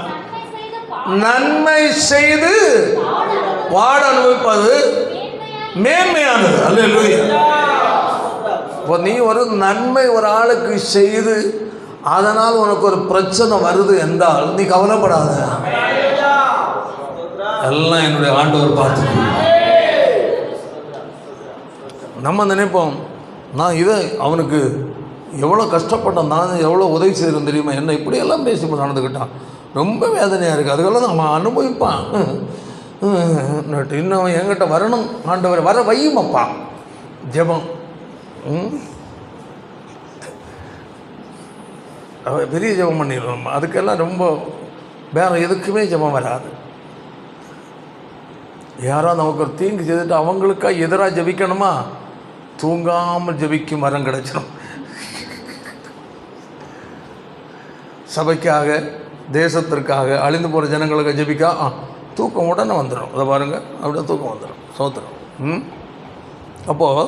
Speaker 1: நன்மை செய்து பாட அனுபவிப்பது மேன்மையானது. அல்லேலூயா. இப்போ நீ ஒரு நன்மை ஒரு ஆளுக்கு செய்து அதனால் உனக்கு ஒரு பிரச்சனை வருது என்றால் நீ கவலைப்படாத. எல்லாம் என்னுடைய ஆண்டவர் பார்த்து. நம்ம நினைப்போம், நான் இதை அவனுக்கு எவ்வளோ கஷ்டப்பட்டேன், நான் எவ்வளோ உதவி செய்கிறேன் தெரியுமா, என்ன இப்படியெல்லாம் பேசி நடந்துக்கிட்டான், ரொம்ப வேதனையாக இருக்குது, அதுக்கெல்லாம் அவன் அனுபவிப்பான். இன்னும் அவன் என்கிட்ட வரணும் ஆண்டவர், வர வையுமப்பா. ஜெபம் பெரிய ஜெபம் பண்ணிடுவோம். அதுக்கெல்லாம் ரொம்ப வேறு எதுக்குமே ஜெபம் வராது. யாராவது நமக்கு ஒரு தீங்கு செய்துட்டு அவங்களுக்காக எதிராக ஜெபிக்கணுமா? தூங்காமல் ஜெபிக்கும் வரம் கிடைச்சிடும். சபைக்காக, தேசத்திற்காக, அழிந்து போகிற ஜனங்களுக்கு ஜெபிக்கா தூக்கம் உடனே வந்துடும். அதை பாருங்கள், அப்படியே தூக்கம் வந்துடும். சோத்திரம். அப்போது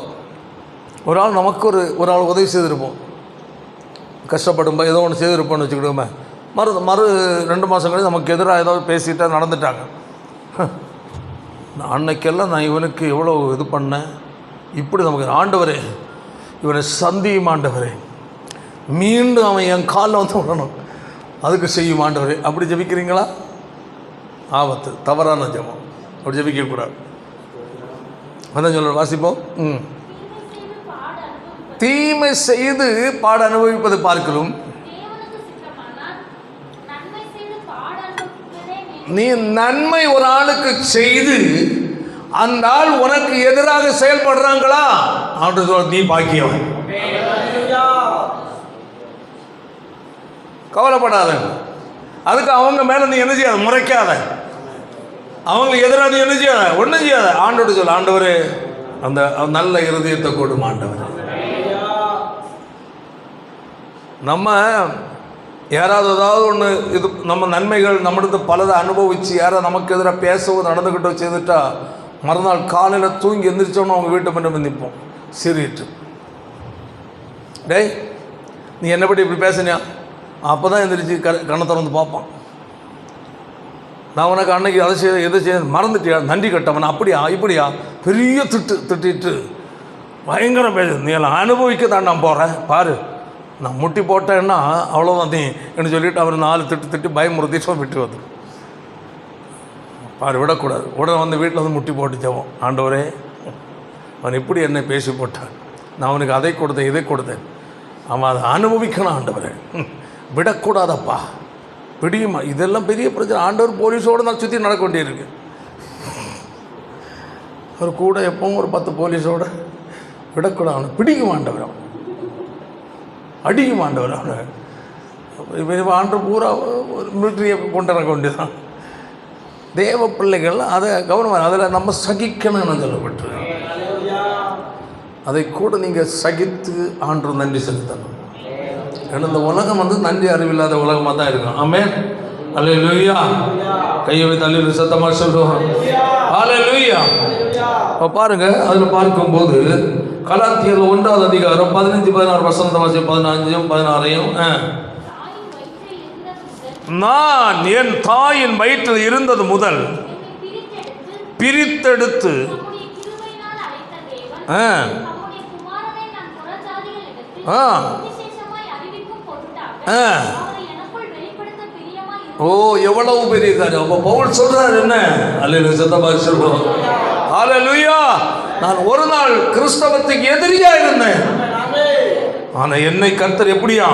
Speaker 1: ஒரு ஆள் நமக்கு ஒரு ஆள் உதவி செய்திருப்போம், கஷ்டப்படும்போது ஏதோ ஒன்று செய்திருப்போம்னு வச்சுக்கிட்டோமே, மறு 2 மாதம் கழிச்சு நமக்கு எதிராக ஏதோ பேசிட்டு நடந்துட்டாங்க. அன்னைக்கெல்லாம் நான் இவனுக்கு எவ்வளோ இது பண்ணேன், இப்படி நமக்கு ஆண்டவரே இவனை சந்தியும் ஆண்டவரே, மீண்டும் அவன் என் காலில் வந்து விடணும், அதுக்கு செய்யும் ஆண்டவரே. அப்படி ஜெபிக்கிறீங்களா? ஆபத்து, தவறான ஜெபம். அப்படி ஜெபிக்கக்கூடாது. அதான் சொல்ல வாசிப்போம். தீமை செய்து பாட அனுபவிப்பது பார்க்கலும் நீ நன்மை ஒரு ஆளுக்கு செய்து அந்த ஆள் உனக்கு எதிராக செயல்படுறாங்களா அப்படின்னு சொல்ல, நீ பாக்கியவன். கவலைப்படாத. அதுக்கு அவங்க மேல நீ என்ன செய்யாத, முறைக்காத. அவங்களுக்கு எதிராக நீ என்ன செய்யாத, ஒன்றும் செய்யாத. ஆண்டோடு சொல்ல, ஆண்டவரே அந்த நல்ல இருதயத்தை கொடுமா ஆண்டவர். நம்ம யாராவது ஏதாவது ஒன்று இது நம்ம நன்மைகள் நம்மளுக்கு பலதை அனுபவித்து யாராவது நமக்கு எதிராக பேசவோ நடந்துக்கிட்டோ செய்துட்டா மறுநாள் காலையில் தூங்கி எந்திரிச்சோன்னு அவங்க வீட்டை பண்ணி நிற்போம் சிரிட்டு. டேய் நீ என்னை பற்றி இப்படி பேசுனியா? அப்போ தான் எந்திரிச்சு கண்ணை திறந்து பார்ப்பான். நான் உனக்கு அன்னைக்கு அதை செய்ய எதை செய்ய மறந்துட்டியா, நன்றி கட்டவன், அப்படியா இப்படியா, பெரிய திட்டிட்டு பயங்கரம் பேசு. நீ எல்லாம் அனுபவிக்க தான் நான் போகிறேன் பாரு, நான் முட்டி போட்டேன்னா அவ்வளோதான் நீ என்று சொல்லிவிட்டு அவர் 4 திட்டு பயமுறுத்திட்டு விட்டு வந்து பாரு, விடக்கூடாது. உடனே வந்து வீட்டில் வந்து முட்டி போட்டு ஜெபம், ஆண்டவரே அவன் இப்படி என்னை பேசி போட்டான், நான் அவனுக்கு அதை கொடுத்தேன் இதை கொடுத்தேன், அவன் அதை அனுபவிக்கணும் ஆண்டவரே, விடக்கூடாதப்பா, பிடியுமா. இதெல்லாம் பெரிய பிரச்சனை. ஆண்டவர் போலீஸோடு நான் சுற்றி நடக்க வேண்டியிருக்கு. அவர் கூட எப்பவும் ஒரு 10 போலீஸோடு விடக்கூடாது. அவனை பிடிக்கும் ஆண்டவர், அவன் அடிக்கும் ஆண்டவர். அவனை இப்போ ஆண்டு பூரா ஒரு மிலிட்ரியை கொண்டு வர வேண்டியதான். தேவ பிள்ளைகள் அதை கவனமாக அதில் நம்ம சகிக்கணும்னு சொல்லப்பட்டு, அதை கூட நீங்கள் சகித்து ஆண்டு நன்றி செலுத்தணும். ஏன்னா இந்த உலகம் வந்து நன்றி அறிவில்லாத உலகமாக தான் இருக்கும். ஆமென். அல்லேலூயா. கையை வைத்து அல்லேலூயா சத்தமாக சொல்லுவோம். அல்லேலூயா. இப்போ பாருங்கள், அதில் பார்க்கும்போது கலாத்தியர் 1ஆம் அதிகாரம் 15-16 வசனத்தை வாசி, 15-16. நான் என் தாயின் வயிற்றில் இருந்தது முதல் பிரித்தெடுத்து ஓ எவ்வளவு பெரிய காரியம். அப்போ பவுல் சொல்றாரு என்ன? அல்லேலூயா சத்தமாக சொல்றோம். அல்லேலூயா. நான் ஒரு நாள் கிறிஸ்தவத்துக்கு எதிரியா இருந்தேன், ஆனா என்னை கர்த்தர் எப்படியா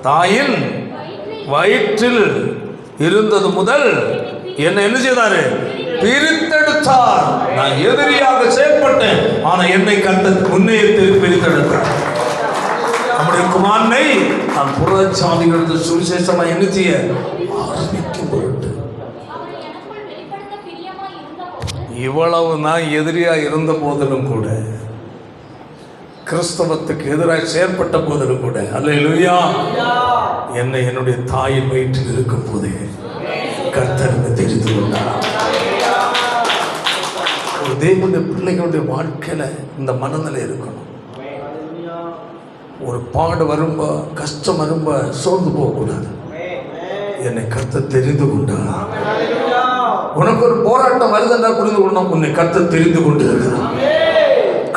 Speaker 1: தாயின் வயிற்றில் இருந்தது முதல் என்ன செய்தாரு? பிரித்தெடுத்தார். நான் எதிரியாக செயல்பட்டேன், ஆனா என்னை கர்த்தர் முன்னே பிரித்தெடுத்தார். நம்முடைய குமாரனை நான் புறச்சாதிகளுக்கு சுவிசேஷமா என்ன செய்ய ஆரம்பிக்கும் பொருட்டு இவ்வளவு நான் எதிரியா இருந்த போதிலும் கூட, கிறிஸ்தவத்துக்கு எதிராக செயற்பட்ட போதிலும் கூட, அல்லேலூயா, என்னை என்னுடைய தாயின் வயிற்றில் இருக்கும் போதே கர்த்தருக்கு தெரிந்து கொண்டார். ஒரு தேவனுடைய பிள்ளைகளுடைய வாழ்க்கையில இந்த மனநிலை இருக்கணும். ஒரு பாடு வரும்போ, கஷ்டம் வரும்போ சோர்ந்து போகக்கூடாது. என்னை கர்த்தர் தெரிந்து கொண்டார். உனக்கு ஒரு போராட்டம் வருதுன்னா புரிந்து கொள்ளணும், உன்னை கர்த்தர் தெரிந்து கொண்டு இருக்கிறார்.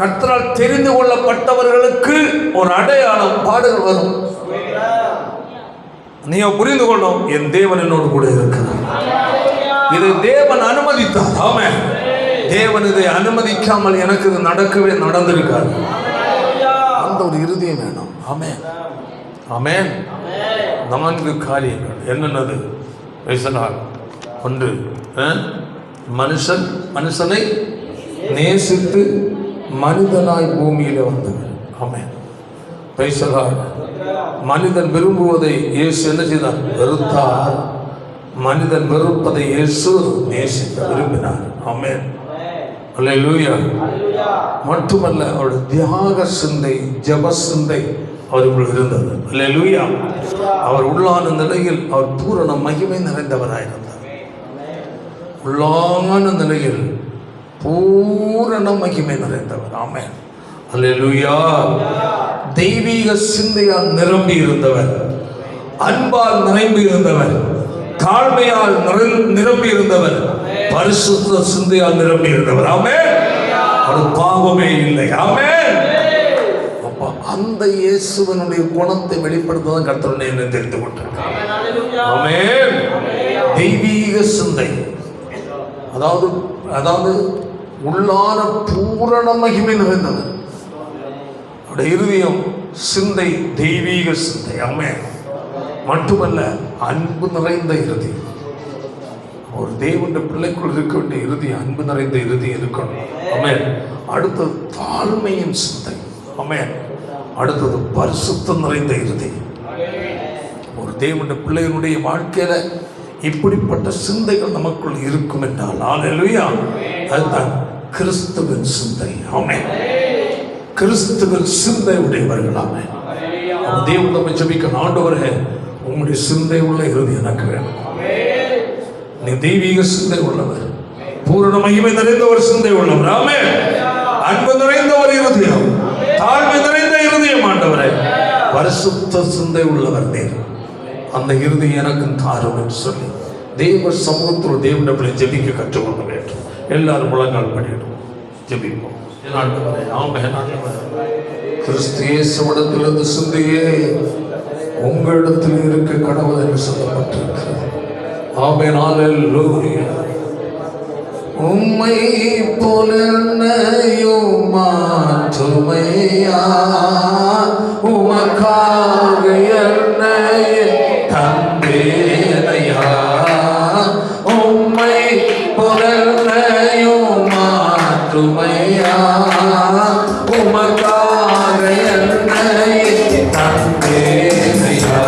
Speaker 1: கர்த்தரால் தெரிந்து கொள்ளப்பட்டவர்களுக்கு ஒரு அடையாளம், பாடுகள் வரும். நீ புரிந்து கொள்ளும், என் தேவன் என்னோடு கூட இருக்கிறார். இதை தேவன் அனுமதித்தார். ஆமென். தேவன் இதை அனுமதிக்காமல் எனக்கு இது நடக்கவே நடந்திருக்காது. அந்த ஒரு இருதயம் வேணும். ஆமென், ஆமென். 4 காரியங்கள் என்னென்னது? ஒன்று, மனுஷனை நேசித்து மனிதனாய் பூமியில வந்தவர். ஆமென். மனிதன் விரும்புவதை இயேசு என்ன செய்தார்? வெறுத்தார். மனிதன் வெறுப்பதை இயேசு நேசித்தார், விரும்பினார். ஆமென். அல்லேலூயா. மட்டுமல்ல, அவருடைய தியாக சிந்தை, ஜெப சிந்தை அவருக்குள் இருந்தது. அல்லேலூயா. அவர் உள்ளான நிலையில் அவர் பூரண மகிமை நிறைந்தவராயிருந்தார். உள்ளான நிலையில் பூரண மகிமை நிறைந்தவர். ஆமென். அல்லேலூயா. தெய்வீக சிந்தையால் நிரம்பி இருந்தவர், அன்பால் நிரம்பி இருந்தவர், தாழ்மையால் நிரம்பி இருந்தவர், பரிசுத்த சிந்தையால் நிரம்பி இருந்தவர். ஆமென். அது பாவமே இல்லை. ஆமென். அப்ப அந்த இயேசுவினுடைய குணத்தை வெளிப்படுத்ததான் கர்த்தர் என்ன தெரிந்து கொண்டார். ஆமென். தெய்வீக சிந்தை, அதாவது உள்ளான பூரண மகிமை நிறைந்தவர். அவருடைய இருதயம் சிந்தை தெய்வீக சிந்தை. ஆமென். மட்டுமல்ல, அன்பு நிறைந்த இருதயம். ஒரு தேவனுடைய பிள்ளைக்குள் இருக்க வேண்டிய இருதயம் அன்பு நிறைந்த இருதயம் இருக்கணும். ஆமென். அடுத்தது தாழ்மையின் சிந்தை. ஆமென். அடுத்தது பரிசுத்தம் நிறைந்த இருதயம். ஒரு தேவனுடைய பிள்ளைகளுடைய வாழ்க்கையில இப்படிப்பட்ட சிந்தைகள் நமக்குள் இருக்கும் என்றால், அல்லேலூயா, அதுதான் கிறிஸ்துவின் சிந்தை. ஆமென். கிறிஸ்துவின் சிந்தை உடையவர்கள். ஆமென். தேவன் நம்ம ஜெபிக்க, ஆண்டவரே, உங்களுடைய சிந்தை உள்ள இருதயம் எனக்கு வேணும். நீ தெய்வீக சிந்தை உள்ளவர், பூரண மகிமை நிறைந்த ஒரு சிந்தை உள்ளவர். ஆமென். அன்பு நிறைந்த ஒரு இருதயம், தாழ்மை நிறைந்த இருதயம். ஆண்டவரே, பரிசுத்த சிந்தை உள்ளவர் நீர். அந்த இருதயம் எனக்கு தாரும் என்று சொல்லி தேவ சமூகத்தில் தேவனை ஜெபிக்க கற்றுக்கொள்ள வேண்டும். எல்லாரும் முழங்கால் பண்ணிடுவோம், ஜெபிப்போம். கிறிஸ்து இயேசுவிடத்திலிருந்து சிந்தையே உங்களிடத்தில் இருக்க கடவுள் என்று சொல்லப்பட்டிருக்கிறது. ஆமென். அல்லேலூயா. உம்மை போல என்னையும் மாற்றுமையா, உமக்காக என்னை தந்தேனையா. உம்மை போல என்னையும் மாற்றுமையா, உமக்காக என்னை தந்தேனையா.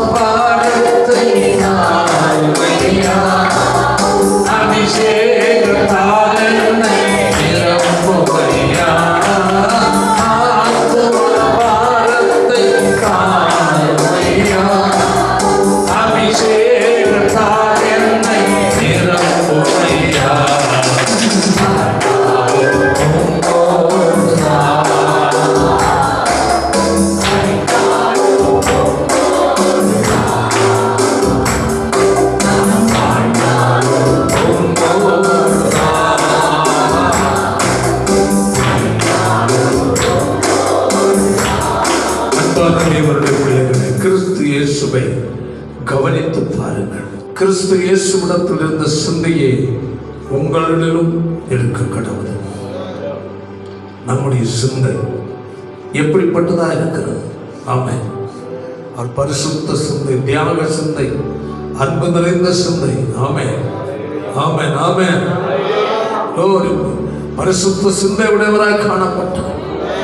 Speaker 1: பாட தேவனுடைய பிள்ளைகளை, கிறிஸ்து இயேசுவை கவனித்து பாருங்கள். கிறிஸ்து இயேசுவிடத்தில் இருந்த சிந்தையே உங்களிலும் இருக்க கடவுள். நம்முடைய சிந்தை எப்படிப்பட்டதா இருக்கிறது? ஆமென். அவர் பரிசுத்த சிந்தை, தியாக சிந்தை, அன்பு நிறைந்த சிந்தை. ஆமென், ஆமென், ஆமென். பரிசுத்த சிந்தை உடையவராய் காணப்பட்டார்,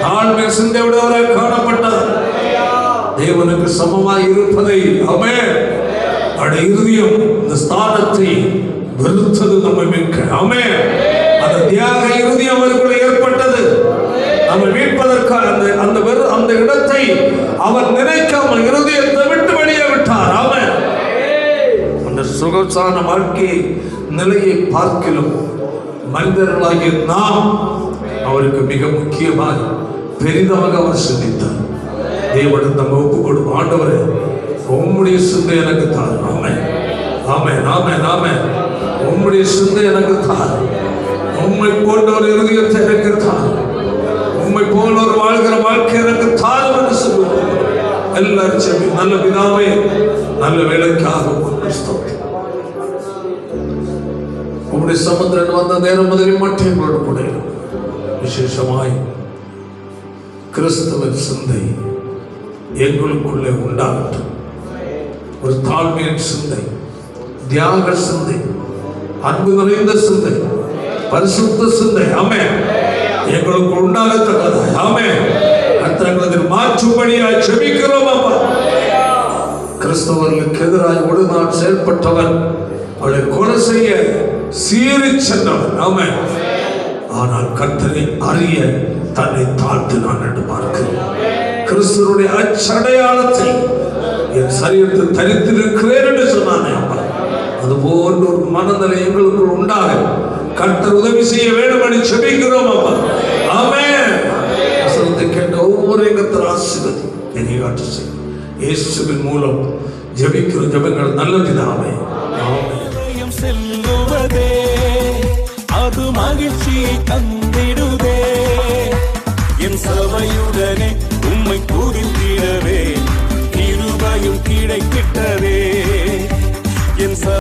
Speaker 1: தாழ்மை சிந்தை உடையவராய் காணப்பட்டார். தேவனுக்கு சமமாய் இருப்பதை, ஆமென், அவருடைய இருதயம் இந்த ஸ்தானத்தை வெறுத்தது நம்மை மீட்க. ஆமென். அந்த தியாக இருதயம் அவருக்குள்ள ஏற்பட்டது. நம்மை மீட்பதற்காக அந்த இடத்தை அவர் நினைக்காமல் இருதயத்தை விட்டு வெளியே விட்டார். ஆமென். அந்த சுகசான வாழ்க்கை நிலையை பார்க்கிலும் மனிதர்களாகிய நாம் அவருக்கு மிக முக்கியமாக பெரிதாக அவர் சிந்தித்தார். தேவனுடன் நம்ம ஒப்பு கொடுப்போம். ஆண்டவரே, உம்முடைய சிந்தை எனக்கு தார். ஆமென், ஆமென், ஆமென், ஆமென். உம்முடைய சிந்தை எனக்கு தார். உம்மை போன்ற ஒரு இருதயத்தை எனக்கு தார். உம்மை போல ஒரு வாழ்கிற வாழ்க்கை எனக்கு தார் என்று சொல்லுவோம். எல்லாரும் செவி. நல்ல பிதாவே, நல்ல வேலைக்காக உம்முடைய சமுத்திரன் வந்த நேரம் முதலில் மட்டும் எங்களோடு கூட விசேஷமாய் கிறிஸ்தவ சிந்தை எங்களுக்குள்ளே உண்டாகட்டும். ஒரு தாழ்மையின் சிந்தை, தியாக சிந்தை, அன்பு நிறைந்த சிந்தை, பரிசுத்த சிந்தை. ஆமென். எங்களுக்கு உண்டாகத்தக்கது. ஆமென். கர்த்தர் மாற்றும்படியாய் ஜெபிக்கிறோம். அப்பா, கிறிஸ்தவர்களுக்கு எதிராக ஒரு நாள் செயல்பட்டவன், அவளை கொலை செய்ய சீறி சென்றவன். ஆமென். ஆனால் கர்த்தரை அறிய தன்னை தாழ்த்தினான் என்று பார்க்கிறோம். கிறிஸ்துவனுடைய அச்சடையாளத்தை என் சரீரத்தில் தரித்திருக்கிறேன் என்று சொன்னானே அப்பா, அது போன்ற ஒரு மனநிலை எங்களுக்குள் உண்டாக கர்த்தர் உதவி செய்ய வேண்டும் என்று ஜெபிக்கிறோம். அப்பா, ஆமென். வசனத்தை கேட்ட ஒவ்வொரு கர்த்தர் ஆசீர்வதி என்னை காட்டு செய்யும். இயேசுவின் மூலம் ஜெபிக்கிற ஜெபங்கள் நல்ல பிதாவே. ஆமென்.
Speaker 2: செல்லுவதே அது மகிழ்ச்சியை தந்திடுதே. என் சபையுடனே உம்மை துதித்திடவே கிருபையும் கிடைக்க